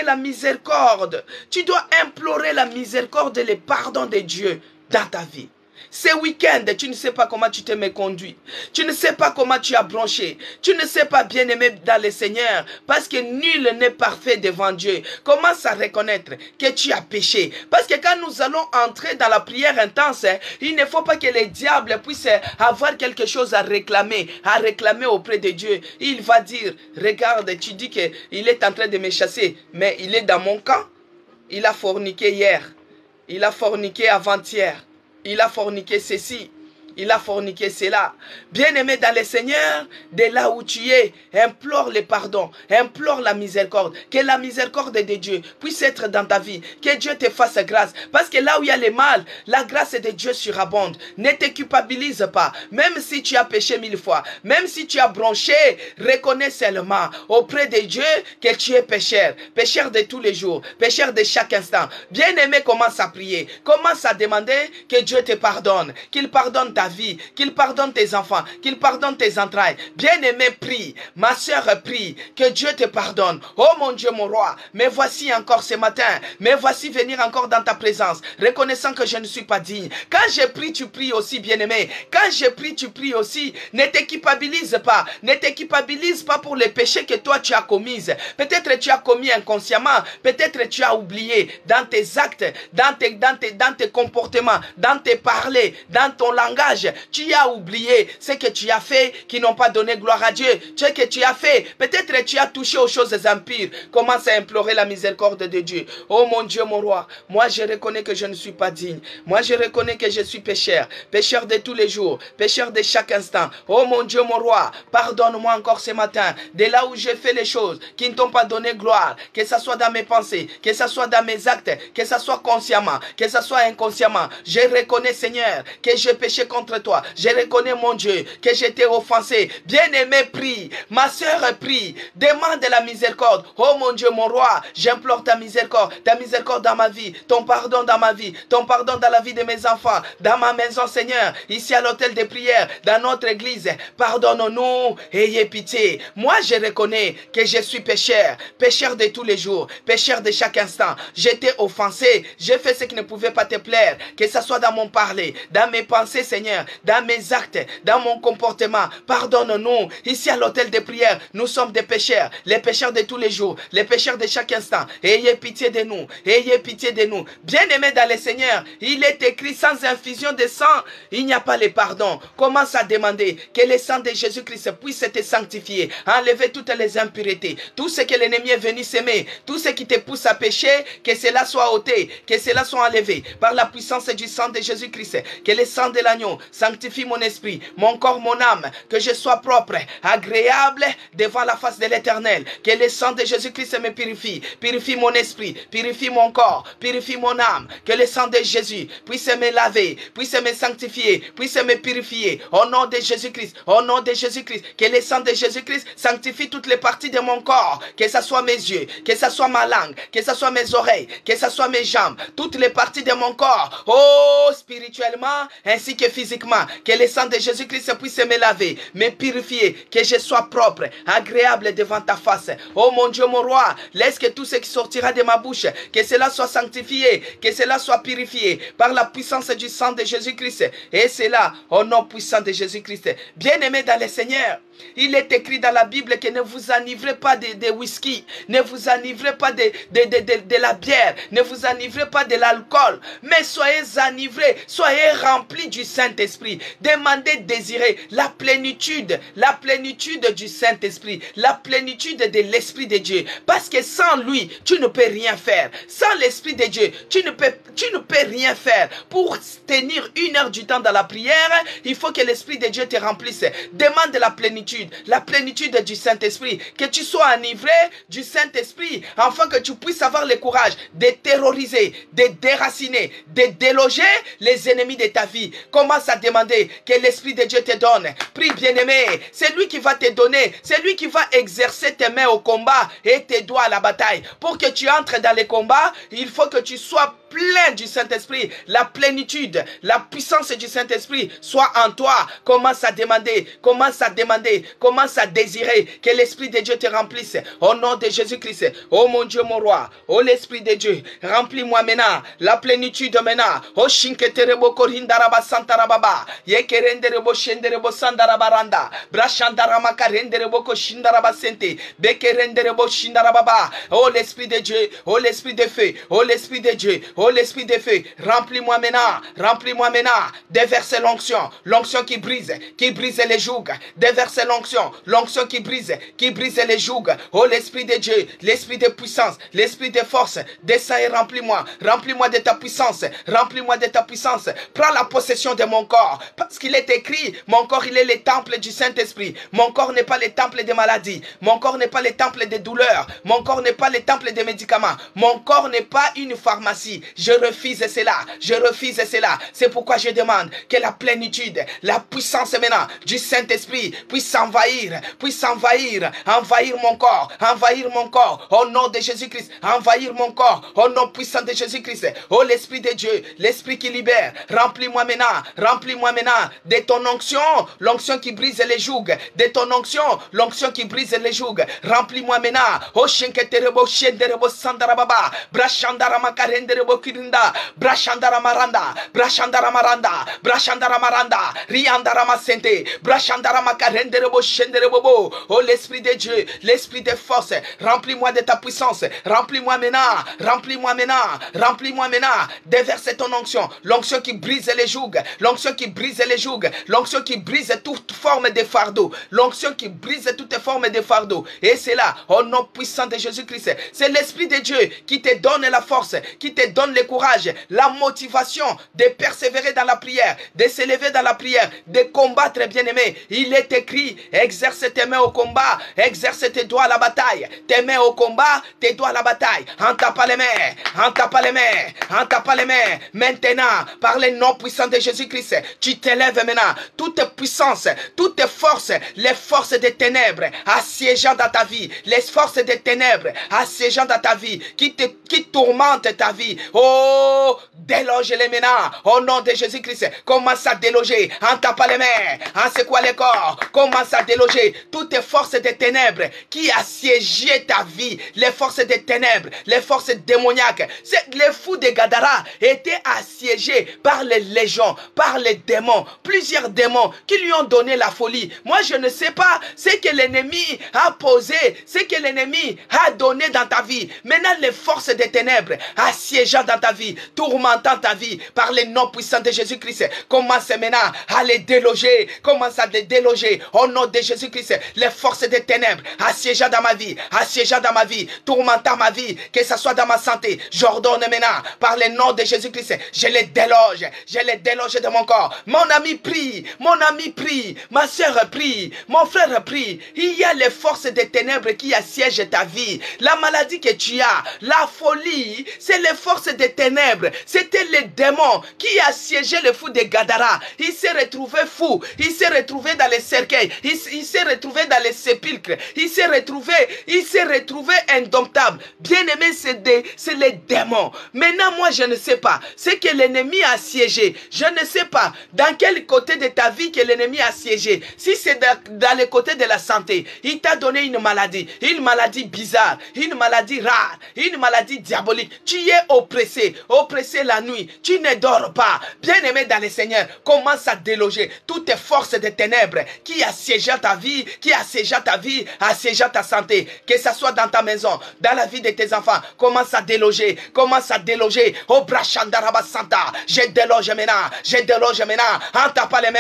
la miséricorde. Tu dois implorer la miséricorde et le pardon de Dieu dans ta vie. Ce week-end, tu ne sais pas comment tu t'es conduit. Tu ne sais pas comment tu as branché. Tu ne sais pas bien aimé dans le Seigneur. Parce que nul n'est parfait devant Dieu. Commence à reconnaître que tu as péché. Parce que quand nous allons entrer dans la prière intense, il ne faut pas que les diables puissent avoir quelque chose à réclamer auprès de Dieu. Il va dire, regarde, tu dis qu'il est en train de me chasser, mais il est dans mon camp. Il a forniqué hier. Il a forniqué avant-hier. Il a forniqué ceci, il a forniqué cela. Bien-aimé dans le Seigneur, de là où tu es, implore le pardon, implore la miséricorde. Que la miséricorde de Dieu puisse être dans ta vie. Que Dieu te fasse grâce. Parce que là où il y a le mal, la grâce de Dieu surabonde. Ne te culpabilise pas. Même si tu as péché 1000 fois, même si tu as bronché, reconnais seulement auprès de Dieu que tu es pécheur. Pécheur de tous les jours, pécheur de chaque instant. Bien-aimé, commence à prier. Commence à demander que Dieu te pardonne. Qu'il pardonne ta vie, qu'il pardonne tes enfants, qu'il pardonne tes entrailles. Bien-aimé, prie. Ma soeur, prie. Que Dieu te pardonne. Oh mon Dieu, mon roi, me voici encore ce matin. Me voici venir encore dans ta présence, reconnaissant que je ne suis pas digne. Quand je prie, tu pries aussi, bien-aimé. Quand je prie, tu pries aussi. Ne te culpabilise pas. Ne te culpabilise pas pour les péchés que toi tu as commis. Peut-être tu as commis inconsciemment. Peut-être tu as oublié dans tes actes, dans tes comportements, dans tes parler, dans ton langage. Tu as oublié ce que tu as fait qui n'ont pas donné gloire à Dieu. Ce que tu as fait, peut-être tu as touché aux choses impures. Commence à implorer la miséricorde de Dieu. Oh mon Dieu, mon roi, moi je reconnais que je ne suis pas digne. Moi je reconnais que je suis pécheur. Pécheur de tous les jours, pécheur de chaque instant. Oh mon Dieu, mon roi, pardonne-moi encore ce matin. De là où j'ai fait les choses qui ne t'ont pas donné gloire, que ce soit dans mes pensées, que ce soit dans mes actes, que ce soit consciemment, que ce soit inconsciemment. Je reconnais, Seigneur, que j'ai péché contre toi. Je reconnais, mon Dieu, que j'étais offensé. Bien-aimé, prie. Ma soeur, prie. Demande la miséricorde. Oh mon Dieu, mon roi, j'implore ta miséricorde dans ma vie, ton pardon dans ma vie, ton pardon dans la vie de mes enfants, dans ma maison, Seigneur, ici à l'hôtel de prière, dans notre église. Pardonne-nous, ayez pitié. Moi, je reconnais que je suis pécheur, pécheur de tous les jours, pécheur de chaque instant. J'étais offensé, j'ai fait ce qui ne pouvait pas te plaire, que ce soit dans mon parler, dans mes pensées, Seigneur, dans mes actes, dans mon comportement. Pardonne-nous, ici à l'hôtel de prière, nous sommes des pécheurs, les pécheurs de tous les jours, les pécheurs de chaque instant. Ayez pitié de nous, ayez pitié de nous. Bien-aimés dans le Seigneur, il est écrit, sans infusion de sang, il n'y a pas le pardon. Commence à demander que le sang de Jésus-Christ puisse te sanctifier, enlever toutes les impuretés, tout ce que l'ennemi est venu s'aimer, tout ce qui te pousse à pécher, que cela soit ôté, que cela soit enlevé par la puissance du sang de Jésus-Christ. Que le sang de l'agneau sanctifie mon esprit, mon corps, mon âme, que je sois propre, agréable devant la face de l'Éternel. Que le sang de Jésus-Christ me purifie, purifie mon esprit, purifie mon corps, purifie mon âme. Que le sang de Jésus puisse me laver, puisse me sanctifier, puisse me purifier. Au nom de Jésus-Christ, au nom de Jésus-Christ. Que le sang de Jésus-Christ sanctifie toutes les parties de mon corps. Que ce soit mes yeux, que ce soit ma langue, que ce soit mes oreilles, que ce soit mes jambes, toutes les parties de mon corps. Oh, spirituellement ainsi que physiquement. Que le sang de Jésus-Christ puisse me laver, me purifier. Que je sois propre, agréable devant ta face. Oh mon Dieu, mon roi, laisse que tout ce qui sortira de ma bouche, que cela soit sanctifié, que cela soit purifié par la puissance du sang de Jésus-Christ. Et cela au nom puissant de Jésus-Christ. Bien-aimés dans le Seigneur, il est écrit dans la Bible que ne vous enivrez pas de whisky, ne vous enivrez pas de la bière, ne vous enivrez pas de l'alcool, mais soyez enivrés, soyez remplis du Saint-Esprit. Demandez, désirez la plénitude du Saint-Esprit, la plénitude de l'Esprit de Dieu. Parce que sans lui, tu ne peux rien faire. Sans l'Esprit de Dieu, tu ne peux rien faire. Pour tenir 1 heure du temps dans la prière, il faut que l'Esprit de Dieu te remplisse. Demande la plénitude du Saint-Esprit. Que tu sois enivré du Saint-Esprit, afin que tu puisses avoir le courage de terroriser, de déraciner, de déloger les ennemis de ta vie. Commence à demander que l'Esprit de Dieu te donne. Prie, bien-aimé, c'est lui qui va te donner, c'est lui qui va exercer tes mains au combat et tes doigts à la bataille. Pour que tu entres dans les combats, il faut que tu sois plein du Saint-Esprit. La plénitude, la puissance du Saint-Esprit soit en toi. Commence à demander, commence à désirer que l'Esprit de Dieu te remplisse. Au nom de Jésus-Christ. Oh mon Dieu, mon roi. Oh l'Esprit de Dieu, remplis-moi maintenant. La plénitude maintenant. Oh shinketerebo korindaraba santarababa. Yekerenderebo shenderebo sandarabaranda. Brashandarama karenderebo koshindaraba sente. Bekerenderebo shindarababa. Oh l'Esprit de Dieu. Oh l'Esprit de feu. Oh l'Esprit de Dieu. Oh l'Esprit de feu, remplis-moi maintenant, déverse l'onction qui brise les jougs, déverse l'onction qui brise les jougs. Oh l'Esprit de Dieu, l'Esprit de puissance, l'Esprit de force, descends et remplis-moi de ta puissance, prends la possession de mon corps, parce qu'il est écrit, mon corps il est le temple du Saint-Esprit, mon corps n'est pas le temple des maladies, mon corps n'est pas le temple des douleurs, mon corps n'est pas le temple des médicaments, mon corps n'est pas une pharmacie. Je refuse cela. C'est pourquoi je demande que la plénitude, la puissance maintenant du Saint-Esprit puisse envahir mon corps, au nom de Jésus-Christ, envahir mon corps, au nom puissant de Jésus-Christ. Oh l'Esprit de Dieu, l'Esprit qui libère, remplis-moi maintenant Remplis-moi maintenant de ton onction, l'onction qui brise les jougs. De ton onction, l'onction qui brise les jougs. Remplis-moi maintenant. Oh shenketerebo shenderebo sandarababa. Brashandara makarenderebo kirinda. Brashandara maranda. Brashandara maranda. Brashandara maranda. Riandara masente. Brashandara makarenderebo shenderebo. Oh l'esprit de Dieu, l'esprit de force. Remplis-moi de ta puissance. Remplis-moi maintenant. Remplis-moi maintenant. Remplis-moi maintenant. Déverse ton onction. L'onction qui brise les jougs. L'onction qui brise les jougs. L'onction qui brise toute forme de fardeau. L'onction qui brise toutes formes de fardeau. Et c'est là, au nom puissant de Jésus-Christ. C'est l'Esprit de Dieu qui te donne la force, qui te donne le courage, la motivation de persévérer dans la prière, de s'élever dans la prière, de combattre, bien-aimé. Il est écrit, exerce tes mains au combat, exerce tes doigts à la bataille. Tes mains au combat, tes doigts à la bataille. En tapant les mains, en tapant les mains, en tapant les mains. Maintenant, par le nom puissant de Jésus-Christ, tu t'élèves maintenant. Toute puissance, toute force, les forces des ténèbres assiégeant dans ta vie, les forces des ténèbres assiégeant dans ta vie, qui tourmentent ta vie. Oh, déloge-les maintenant. Au nom de Jésus-Christ, commence à déloger en tapant les mains, en secouant les corps. Commence à déloger toutes les forces des ténèbres qui assiégeaient ta vie, les forces des ténèbres, les forces démoniaques. Les fous de Gadara étaient assiégés par les légions, par les démons, plusieurs démons qui lui ont donné la folie. Moi, je ne sais pas ce que l'ennemi a posé, ce que l'ennemi a donné dans ta vie. Maintenant, les forces des ténèbres assiégeant dans ta vie, tourmentant ta vie par les noms puissants de Jésus-Christ, commence maintenant à les déloger. Commence à les déloger au nom de Jésus-Christ. Les forces des ténèbres assiégeant dans ma vie, assiégeant dans ma vie, tourmentant ma vie, que ce soit dans ma santé. J'ordonne maintenant par le nom de Jésus-Christ, je les déloge de mon corps. Mon ami prie, ma soeur prie, mon frère prie. Il y a les forces des ténèbres qui assiègent ta vie. La maladie que tu as, la folie, c'est les forces des ténèbres. C'était les démons qui assiégeaient le fou de Gadara. Il s'est retrouvé fou, il s'est retrouvé dans les cercueils, il s'est retrouvé dans les sépulcres, il s'est retrouvé indomptable. Bien aimé, c'est les démons. Maintenant, moi, je ne sais pas. C'est que l'ennemi a assiégé. Je ne sais pas dans quel côté de ta vie que l'ennemi a assiégé. Si c'est dans le côté de la santé, il t'a donné une maladie bizarre, une maladie rare, une maladie diabolique. Tu es oppressé la nuit. Tu ne dors pas. Bien-aimé dans le Seigneur, commence à déloger toutes tes forces de ténèbres qui assiègent ta vie, assiègent ta santé. Que ce soit dans ta maison, dans la vie de tes enfants, commence à déloger. Oh, Brashandaraba Santa, je déloge maintenant, en tapant les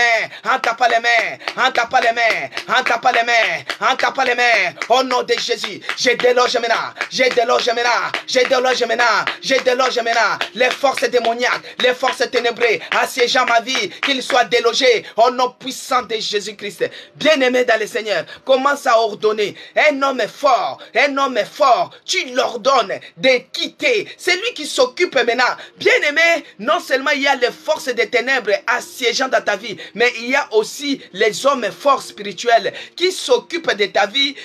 mains, au nom de Jésus, je déloge maintenant, les forces démoniaques, les forces ténébreuses, assiégeant ma vie, qu'ils soient délogés, au nom puissant de Jésus-Christ. Bien-aimé dans le Seigneur, commence à ordonner, un homme fort, tu l'ordonnes de quitter, c'est lui qui s'occupe maintenant. Bien-aimé, non seulement il y a les forces des ténèbres assiégeant dans ta vie, mais il y a aussi les hommes forts spirituels qui s'occupent de ta vie,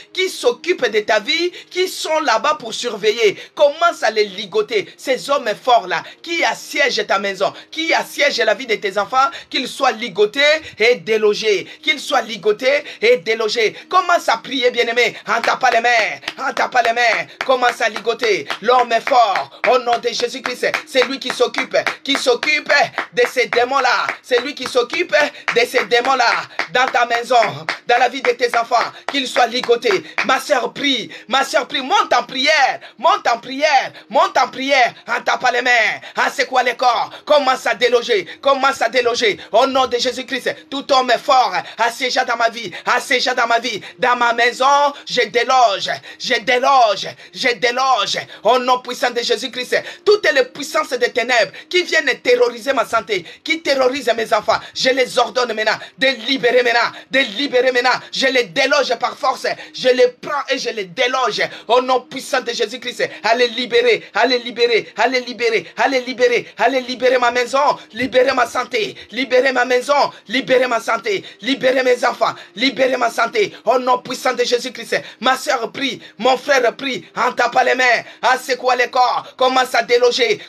qui sont là-bas pour surveiller. Commence à les ligoter, ces hommes forts-là, qui assiègent ta maison, qui assiègent la vie de tes enfants, qu'ils soient ligotés et délogés. Commence à prier, bien-aimé, en tapant les mains, commence à ligoter. L'homme est fort, au nom de Jésus-Christ, c'est lui qui s'occupe de ces démons-là, dans ta maison, dans la vie de tes enfants, qu'ils soient ligotés. Ma soeur prie, monte en prière, en tapant les mains, en secouant les corps, commence à déloger, au nom de Jésus-Christ, tout homme est fort, assiégeant dans ma vie, dans ma maison, je déloge, au nom puissant de Jésus-Christ, toutes les puissances des ténèbres qui viennent terroriser ma santé, qui terrorisent mes enfants, je les ordonne maintenant de libérer maintenant. Je les déloge par force. Je les prends et je les déloge. Au nom puissant de Jésus-Christ. Allez libérer, allez libérer, allez libérer, allez libérer, allez libérer ma maison, libérer ma santé, libérer ma maison, libérer ma santé, libérer mes enfants, libérer ma santé. Au nom puissant de Jésus-Christ. Ma soeur prie, mon frère prie, en tapant les mains, en secouant les corps. Commence à déloger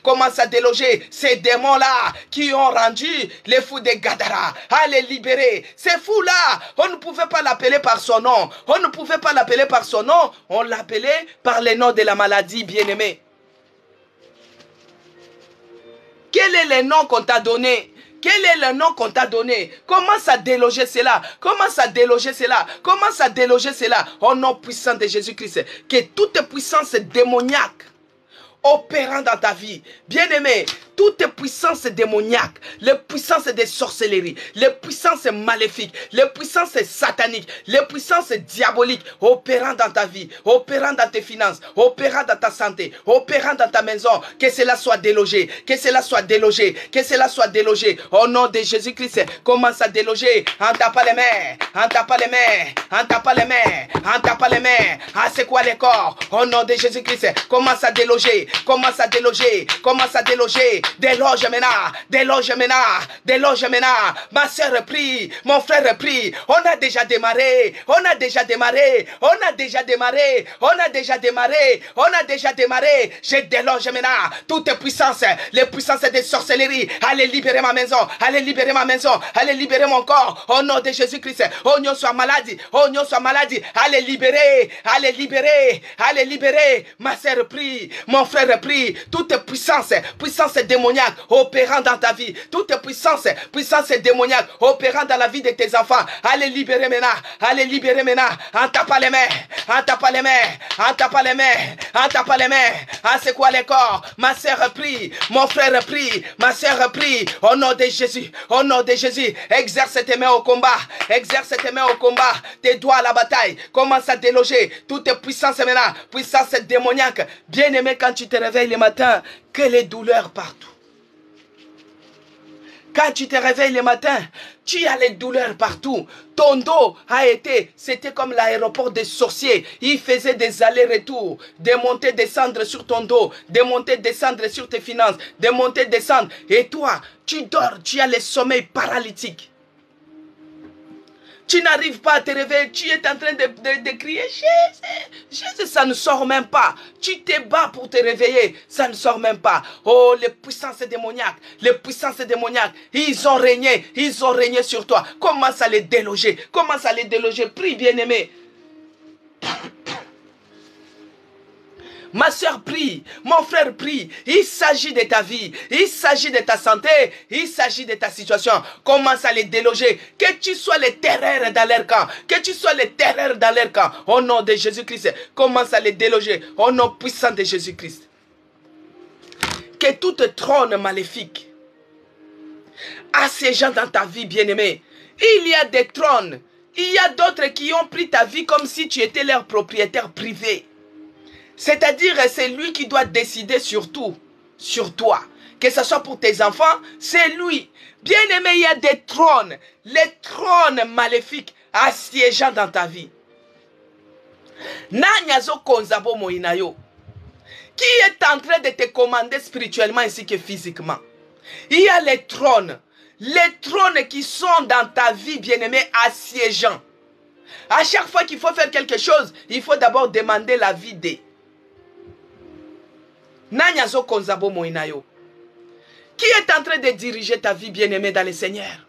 ces démons-là qui ont rendu les fous de Gadara. Allez libérer ces fous-là. On ne pouvait pas l'appeler par son nom. On ne pouvait pas l'appeler par son nom. On l'appelait par le nom de la maladie, bien-aimé. Quel est le nom qu'on t'a donné? Quel est le nom qu'on t'a donné? Commence à déloger cela. Commence à déloger cela. Commence à déloger cela. Au nom puissant de Jésus-Christ. Que toute puissance démoniaque opérant dans ta vie, bien-aimé, toute puissance démoniaque, les puissances des sorcelleries, les puissances maléfiques, les puissances sataniques, les puissances diaboliques opérant dans ta vie, opérant dans tes finances, opérant dans ta santé, opérant dans ta maison, que cela soit délogé, que cela soit délogé, que cela soit délogé. Au nom de Jésus-Christ, commence à déloger en tapant les mains, en tapant les mains, en tapant les mains, en tapant les mains, en secouant les corps. Au nom de Jésus-Christ, commence à déloger, commence à déloger, commence à déloger. Déloge maintenant, déloge maintenant, déloge maintenant. Ma soeur prie, mon frère prie. On a déjà démarré, on a déjà démarré, on a déjà démarré, on a déjà démarré, on a déjà démarré. Je déloge maintenant toutes puissances, les puissances des sorcelleries. Allez libérer ma maison, allez libérer ma maison, allez libérer mon corps. Au nom de Jésus-Christ, oh non soit maladie, oh non soit maladie. Allez libérer, allez libérer, allez libérer. Ma soeur prie, mon frère prie. Toute puissance, puissance démoniaque opérant dans ta vie, toute puissance, puissance démoniaque opérant dans la vie de tes enfants, allez libérer maintenant, allez libérer maintenant, en tapant les mains, en tapant les mains, en tapant les mains, en tapant les mains, en secouant les corps. Ma soeur prie, mon frère prie, ma soeur prie, au nom de Jésus, au nom de Jésus. Exerce tes mains au combat, exerce tes mains au combat, tes doigts à la bataille. Commence à déloger toute puissance maintenant, puissance démoniaque. Bien aimé, quand tu te réveilles le matin, que les douleurs partout. Quand tu te réveilles le matin, tu as les douleurs partout. Ton dos a été, c'était comme l'aéroport des sorciers. Il faisait des allers-retours, des montées, descendre sur ton dos, des montées, descendre sur tes finances, des montées, descendre. Et toi, tu dors, tu as le sommeil paralytique. Tu n'arrives pas à te réveiller, tu es en train de crier, Jésus, ça ne sort même pas. Tu te bats pour te réveiller, ça ne sort même pas. Oh, les puissances démoniaques, ils ont régné sur toi. Commence à les déloger, commence à les déloger, prie bien-aimé. Ma soeur prie, mon frère prie, il s'agit de ta vie, il s'agit de ta santé, il s'agit de ta situation. Commence à les déloger, que tu sois les terreurs dans leur camp, que tu sois les terreurs dans leur camp. Au nom de Jésus-Christ, commence à les déloger, au nom puissant de Jésus-Christ. Que toute trône maléfique assiégeant dans ta vie, bien-aimé, il y a des trônes, il y a d'autres qui ont pris ta vie comme si tu étais leur propriétaire privé. C'est-à-dire, c'est lui qui doit décider sur tout, sur toi. Que ce soit pour tes enfants, c'est lui. Bien-aimé, il y a des trônes, les trônes maléfiques assiégeant dans ta vie. Nanyazo Konzabo Moinayo, qui est en train de te commander spirituellement ainsi que physiquement. Il y a les trônes qui sont dans ta vie, bien-aimé, assiégeants. À chaque fois qu'il faut faire quelque chose, il faut d'abord demander l'avis des. Nanyazo Konzabo Moinayo, qui est en train de diriger ta vie, bien-aimée dans le Seigneur.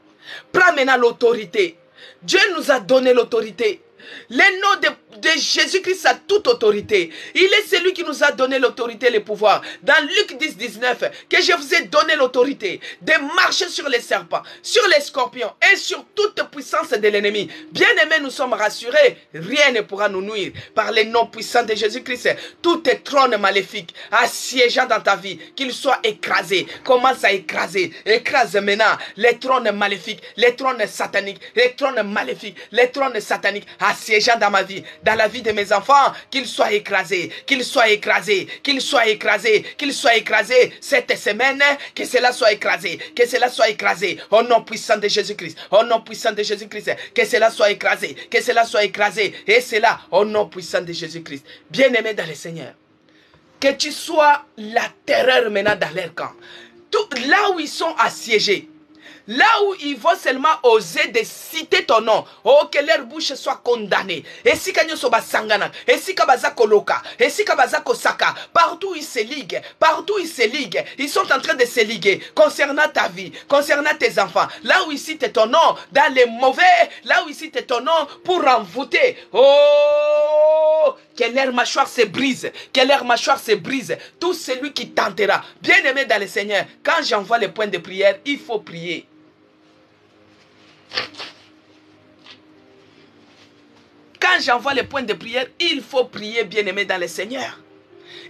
Prends maintenant l'autorité. Dieu nous a donné l'autorité. Le nom de Jésus-Christ a toute autorité. Il est celui qui nous a donné l'autorité et le pouvoir. Dans Luc 10, 19, que je vous ai donné l'autorité de marcher sur les serpents, sur les scorpions et sur toute puissance de l'ennemi. Bien-aimés, nous sommes rassurés. Rien ne pourra nous nuire. Par le nom puissant de Jésus-Christ, tout trône maléfique assiégeant dans ta vie, qu'il soit écrasé. Commence à écraser. Écrase maintenant les trônes maléfiques, les trônes sataniques, les trônes maléfiques, les trônes sataniques assiégeant dans ma vie, dans la vie de mes enfants, qu'ils soient écrasés, qu'ils soient écrasés, qu'ils soient écrasés, qu'ils soient écrasés cette semaine, que cela soit écrasé, que cela soit écrasé, au nom puissant de Jésus-Christ, au nom puissant de Jésus-Christ, que cela soit écrasé, que cela soit écrasé, et cela au nom puissant de Jésus-Christ. Bien-aimé dans le Seigneur, que tu sois la terreur maintenant dans leur camp. Là où ils sont assiégés, là où ils vont seulement oser de citer ton nom, oh, que leur bouche soit condamnée. Et si kanyo soba sangana, et si kabaza koloka, et si kabaza kosaka, partout ils se liguent, partout ils se liguent, ils sont en train de se liguer concernant ta vie, concernant tes enfants. Là où ils citent ton nom, dans les mauvais, là où ils citent ton nom pour envoûter. Oh, que leur mâchoire se brise, que leur mâchoire se brise. Tout celui qui tentera, bien aimé dans le Seigneur, quand j'envoie les points de prière, il faut prier. Quand j'envoie les points de prière, il faut prier, bien-aimé dans le Seigneur.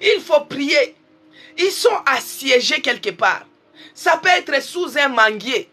Il faut prier. Ils sont assiégés quelque part. Ça peut être sous un manguier.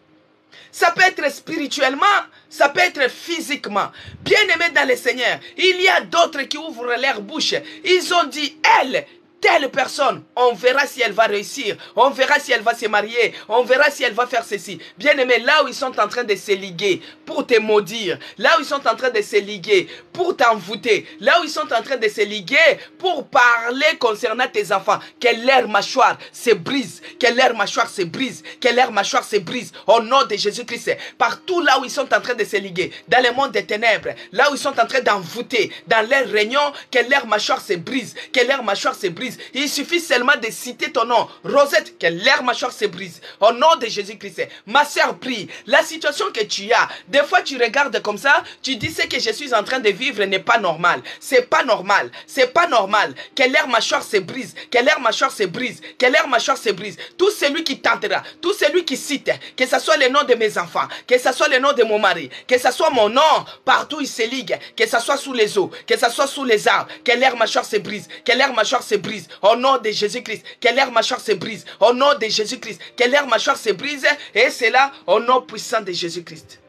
Ça peut être spirituellement, ça peut être physiquement. Bien-aimé dans le Seigneur, il y a d'autres qui ouvrent leur bouche. Ils ont dit, elle, telle personne, on verra si elle va réussir, on verra si elle va se marier, on verra si elle va faire ceci. Bien aimé, là où ils sont en train de se liguer pour te maudire, là où ils sont en train de se liguer pour t'envoûter, là où ils sont en train de se liguer pour parler concernant tes enfants, que leur mâchoire se brise, que leur mâchoire se brise, que leur mâchoire se brise, au nom de Jésus-Christ. Partout là où ils sont en train de se liguer, dans le monde des ténèbres, là où ils sont en train d'envoûter, dans leurs réunions, que leur mâchoire se brise, que leur mâchoire se brise. Il suffit seulement de citer ton nom. Rosette, que leur mâchoire se brise. Au nom de Jésus-Christ. Ma soeur, prie. La situation que tu as, des fois tu regardes comme ça, tu dis ce que je suis en train de vivre n'est pas normal. C'est pas normal. C'est pas normal. Que leur mâchoire se brise. Que leur mâchoire se brise. Que leur mâchoire se brise. Tout celui qui tentera, tout celui qui cite, que ce soit le nom de mes enfants, que ce soit le nom de mon mari, que ce soit mon nom, partout il se ligue, que ce soit sous les eaux, que ce soit sous les arbres, que leur mâchoire se brise. Que leur mâchoire se brise. Au nom de Jésus-Christ, que leur mâchoire se brise. Au nom de Jésus-Christ, que leur mâchoire se brise. Et c'est là, au nom puissant de Jésus-Christ.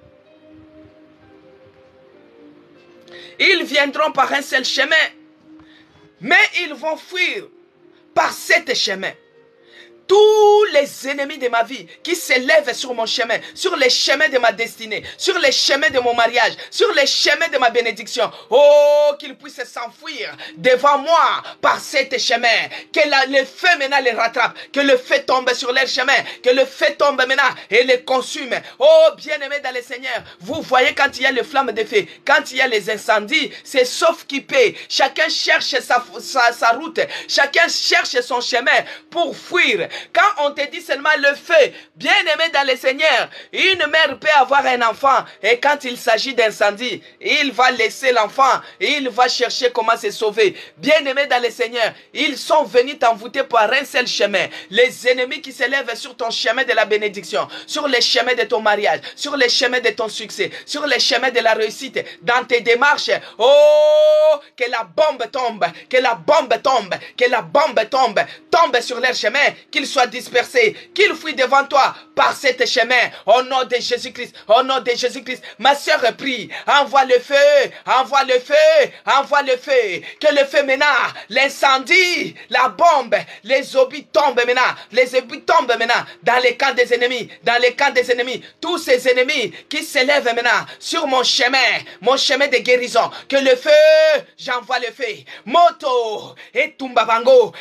Ils viendront par un seul chemin, mais ils vont fuir par sept chemins. Tous les ennemis de ma vie qui s'élèvent sur mon chemin, sur les chemins de ma destinée, sur les chemins de mon mariage, sur les chemins de ma bénédiction, oh, qu'ils puissent s'enfuir devant moi par cet chemin. Que le feu maintenant les rattrape, que le feu tombe sur leur chemin, que le feu tombe maintenant et les consume. Oh, bien-aimés dans le Seigneur, vous voyez quand il y a les flammes de feu, quand il y a les incendies, c'est sauf qui paie. Chacun cherche sa route, chacun cherche son chemin pour fuir. Quand on te dit seulement le feu, bien-aimé dans le Seigneur, une mère peut avoir un enfant et quand il s'agit d'incendie, il va laisser l'enfant et il va chercher comment se sauver. Bien-aimé dans le Seigneur, ils sont venus t'envoûter par un seul chemin. Les ennemis qui s'élèvent sur ton chemin de la bénédiction, sur les chemins de ton mariage, sur les chemins de ton succès, sur les chemins de la réussite, dans tes démarches, oh, que la bombe tombe, que la bombe tombe, que la bombe tombe, tombe sur leur chemin, qu'ils soient dispersés, qu'ils fuient devant toi par cet chemin. Au nom de Jésus-Christ, au nom de Jésus-Christ, ma soeur prie, envoie le feu, envoie le feu, envoie le feu, que le feu maintenant, l'incendie, la bombe, les obus tombent maintenant, les obus tombent maintenant dans les camps des ennemis, dans les camps des ennemis, tous ces ennemis qui s'élèvent maintenant sur mon chemin de guérison, que le feu, j'envoie le feu, moto, et tumbabango,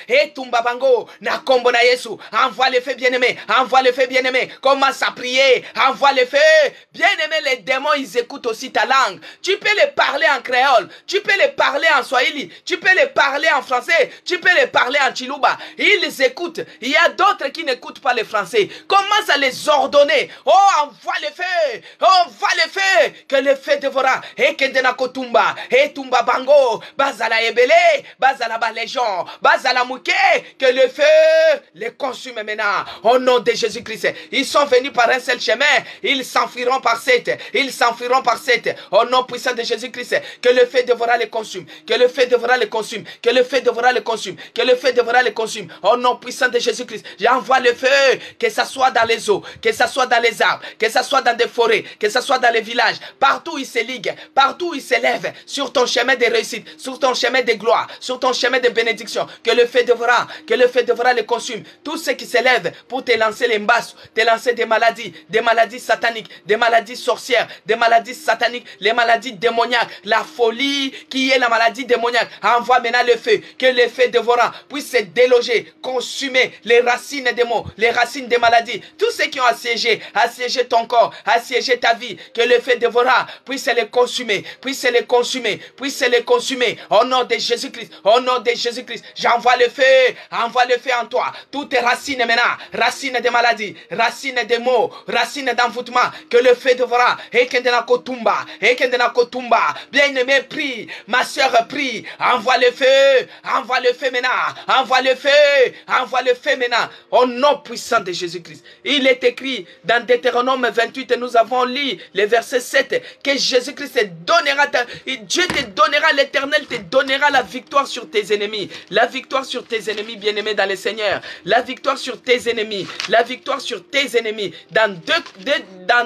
na kombo na Yesu, envoie le feu bien-aimé, envoie le feu bien-aimé, commence à prier, envoie le feu, bien-aimé, les démons ils écoutent aussi ta langue, tu peux les parler en créole, tu peux les parler en swahili, tu peux les parler en français, tu peux les parler en chiluba, ils écoutent, il y a d'autres qui n'écoutent pas le français, commence à les ordonner, oh envoie le feu, envoie le feu, que le feu dévora, et que dena kotumba, et tumba bango, bazala ebele, bazala baléjon, bazala mouké, que le feu les consume maintenant. Au nom de Jésus-Christ. Ils sont venus par un seul chemin. Ils s'enfuiront par sept. Ils s'enfuiront par sept. Au nom puissant de Jésus-Christ. Que le feu dévorera les consume. Que le feu dévorera les consume. Que le feu dévorera les consume. Que le feu dévorera les consume. Au nom puissant de Jésus-Christ. J'envoie le feu. Que ça soit dans les eaux. Que ça soit dans les arbres. Que ça soit dans des forêts. Que ça soit dans les villages. Partout ils se liguent. Partout ils s'élèvent. Sur ton chemin de réussite. Sur ton chemin de gloire. Sur ton chemin de bénédiction. Que le feu dévorera. Que le feu dévorera les consume. Tous ceux qui s'élèvent pour te lancer les mbasses. Te lancer des maladies sataniques. Des maladies sorcières. Des maladies sataniques. Les maladies démoniaques. La folie qui est la maladie démoniaque. Envoie maintenant le feu. Que le feu dévorant puisse se déloger. Consumer les racines des maux. Les racines des maladies. Tous ceux qui ont assiégé ton corps. Assiégé ta vie. Que le feu dévorant puisse les consumer. Puisse les consumer. Puisse les consumer. Au nom de Jésus-Christ. Au nom de Jésus-Christ. J'envoie le feu. Envoie le feu en toi. Toutes tes racines maintenant. Racines des maladies. Racines des maux. Racines d'envoûtement. Que le feu dévorant. Et que de la kotumba. Et que de la kotumba. Bien-aimé, prie. Ma soeur, prie. Envoie le feu. Envoie le feu maintenant. Envoie le feu. Envoie le feu maintenant. Au nom puissant de Jésus-Christ. Il est écrit dans Deutéronome 28, et nous avons lu le verset 7, que Jésus-Christ te donnera, Dieu te donnera, l'Éternel te donnera la victoire sur tes ennemis. La victoire sur tes ennemis, bien-aimés dans le Seigneur. La victoire sur tes ennemis. La victoire sur tes ennemis. Dans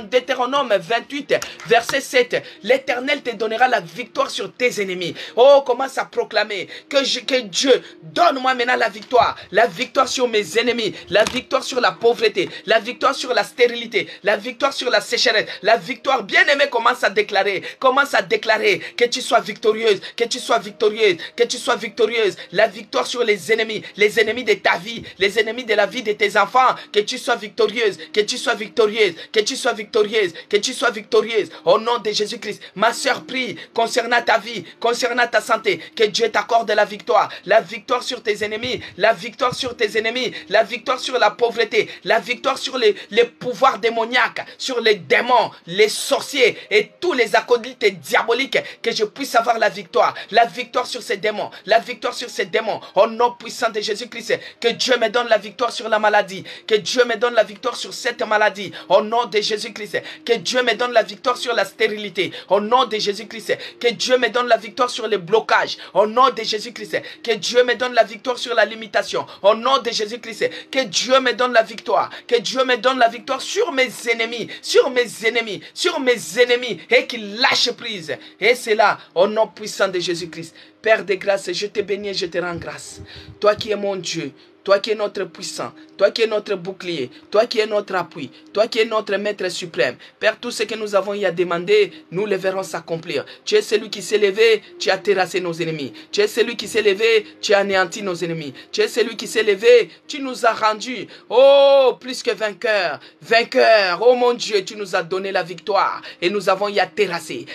Deutéronome 28, verset 7, l'Éternel te donnera la victoire sur tes ennemis. Oh, commence à proclamer que Dieu, donne-moi maintenant la victoire. La victoire sur mes ennemis. La victoire sur la pauvreté. La victoire sur la stérilité. La victoire sur la sécheresse. La victoire, bien-aimé, commence à déclarer. Commence à déclarer que tu sois victorieuse. Que tu sois victorieuse. Que tu sois victorieuse. La victoire sur les ennemis de ta vie. Les ennemis de la vie de tes enfants. Que tu sois victorieuse. Que tu sois victorieuse. Que tu sois victorieuse. Que tu sois victorieuse. Au nom de Jésus-Christ. Ma soeur, prie concernant ta vie. Concernant ta santé. Que Dieu t'accorde la victoire. La victoire sur tes ennemis. La victoire sur tes ennemis. La victoire sur la pauvreté. La victoire sur les pouvoirs démoniaques. Sur les démons. Les sorciers. Et tous les acolytes diaboliques. Que je puisse avoir la victoire. La victoire sur ces démons. La victoire sur ces démons. Au nom puissant de Jésus-Christ. Que Dieu me donne la victoire sur la maladie. Que Dieu me donne la victoire sur cette maladie. Au nom de Jésus-Christ. Que Dieu me donne la victoire sur la stérilité. Au nom de Jésus-Christ. Que Dieu me donne la victoire sur les blocages. Au nom de Jésus-Christ. Que Dieu me donne la victoire sur la limitation. Au nom de Jésus-Christ. Que Dieu me donne la victoire. Que Dieu me donne la victoire sur mes ennemis. Sur mes ennemis. Sur mes ennemis. Et qu'il lâche prise. Et c'est là, au nom puissant de Jésus-Christ. Père de grâce, je te bénis et je te rends grâce. Toi qui es mon Dieu. Toi qui es notre puissant, toi qui es notre bouclier, toi qui es notre appui, toi qui es notre maître suprême. Père, tout ce que nous avons y à demander, nous le verrons s'accomplir. Tu es celui qui s'est levé, tu as terrassé nos ennemis. Tu es celui qui s'est levé, tu as anéanti nos ennemis. Tu es celui qui s'est levé, tu nous as rendus, oh, plus que vainqueurs. Vainqueurs, oh mon Dieu, tu nous as donné la victoire. Et nous avons y à terrasser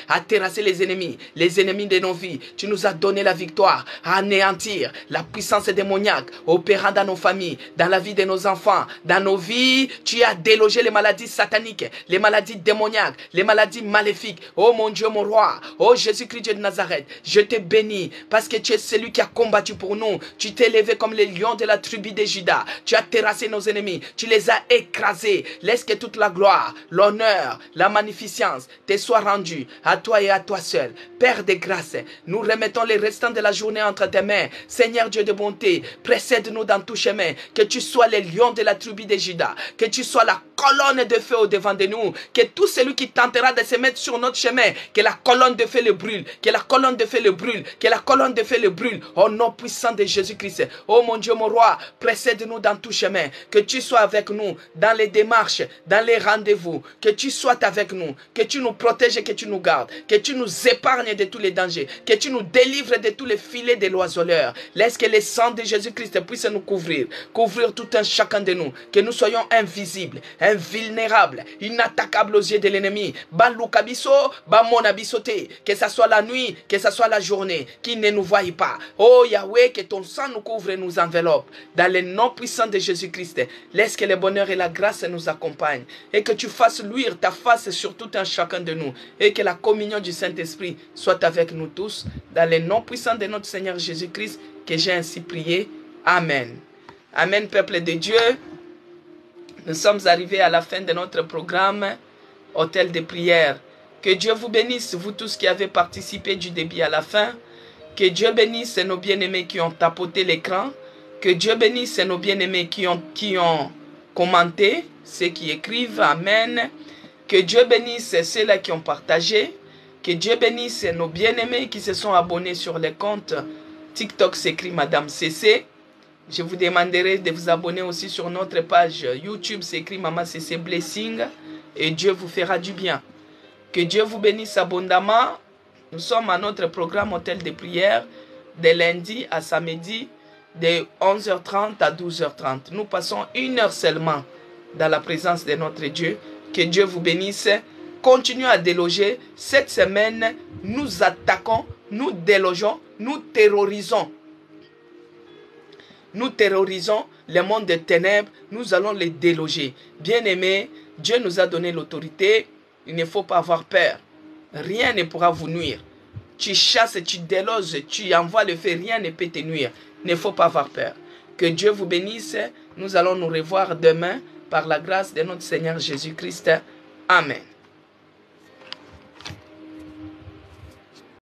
les ennemis de nos vies. Tu nous as donné la victoire, à anéantir la puissance démoniaque, opérant dans nos familles, dans la vie de nos enfants, dans nos vies. Tu as délogé les maladies sataniques, les maladies démoniaques, les maladies maléfiques. Oh mon Dieu, mon roi, oh Jésus-Christ, Dieu de Nazareth, je te bénis parce que tu es celui qui a combattu pour nous. Tu t'es levé comme les lions de la tribu de Juda. Tu as terrassé nos ennemis, tu les as écrasés. Laisse que toute la gloire, l'honneur, la magnificence te soit rendue à toi et à toi seul. Père de grâce, nous remettons les restants de la journée entre tes mains. Seigneur Dieu de bonté, précède-nous dans tout chemin, que tu sois les lions de la tribu de Juda, que tu sois la colonne de feu au devant de nous, que tout celui qui tentera de se mettre sur notre chemin, que la colonne de feu le brûle, que la colonne de feu le brûle, que la colonne de feu le brûle, au nom puissant de Jésus-Christ. Oh mon Dieu, mon roi, précède-nous dans tout chemin, que tu sois avec nous dans les démarches, dans les rendez-vous, que tu sois avec nous, que tu nous protèges et que tu nous gardes, que tu nous épargnes de tous les dangers, que tu nous délivres de tous les filets des oiseleurs. Laisse que le sang de Jésus-Christ puisse nous couvrir tout un chacun de nous, que nous soyons invisibles, invulnérables, inattaquables aux yeux de l'ennemi. Balukabiso, bamonabisote, que ce soit la nuit, que ce soit la journée, qu'il ne nous voie pas. Oh Yahweh, que ton sang nous couvre et nous enveloppe. Dans le nom puissant de Jésus-Christ, laisse que le bonheur et la grâce nous accompagnent et que tu fasses luire ta face sur tout un chacun de nous et que la communion du Saint-Esprit soit avec nous tous. Dans le nom puissant de notre Seigneur Jésus-Christ, que j'ai ainsi prié. Amen. Amen, peuple de Dieu. Nous sommes arrivés à la fin de notre programme Hôtel de prière. Que Dieu vous bénisse, vous tous qui avez participé du début à la fin. Que Dieu bénisse nos bien-aimés qui ont tapoté l'écran. Que Dieu bénisse nos bien-aimés qui ont commenté, ceux qui écrivent. Amen. Que Dieu bénisse ceux-là qui ont partagé. Que Dieu bénisse nos bien-aimés qui se sont abonnés sur les comptes. TikTok s'écrit Madame CC. Je vous demanderai de vous abonner aussi sur notre page YouTube s'écrit Maman CC Blessing. Et Dieu vous fera du bien. Que Dieu vous bénisse abondamment. Nous sommes à notre programme Hôtel de prière de lundi à samedi de 11h30 à 12h30. Nous passons 1 heure seulement dans la présence de notre Dieu. Que Dieu vous bénisse. Continuez à déloger. Cette semaine, nous attaquons, nous délogeons, nous terrorisons. Nous terrorisons le monde des ténèbres. Nous allons les déloger. Bien-aimés, Dieu nous a donné l'autorité. Il ne faut pas avoir peur. Rien ne pourra vous nuire. Tu chasses, tu déloges, tu envoies le feu, rien ne peut te nuire. Il ne faut pas avoir peur. Que Dieu vous bénisse. Nous allons nous revoir demain par la grâce de notre Seigneur Jésus-Christ. Amen.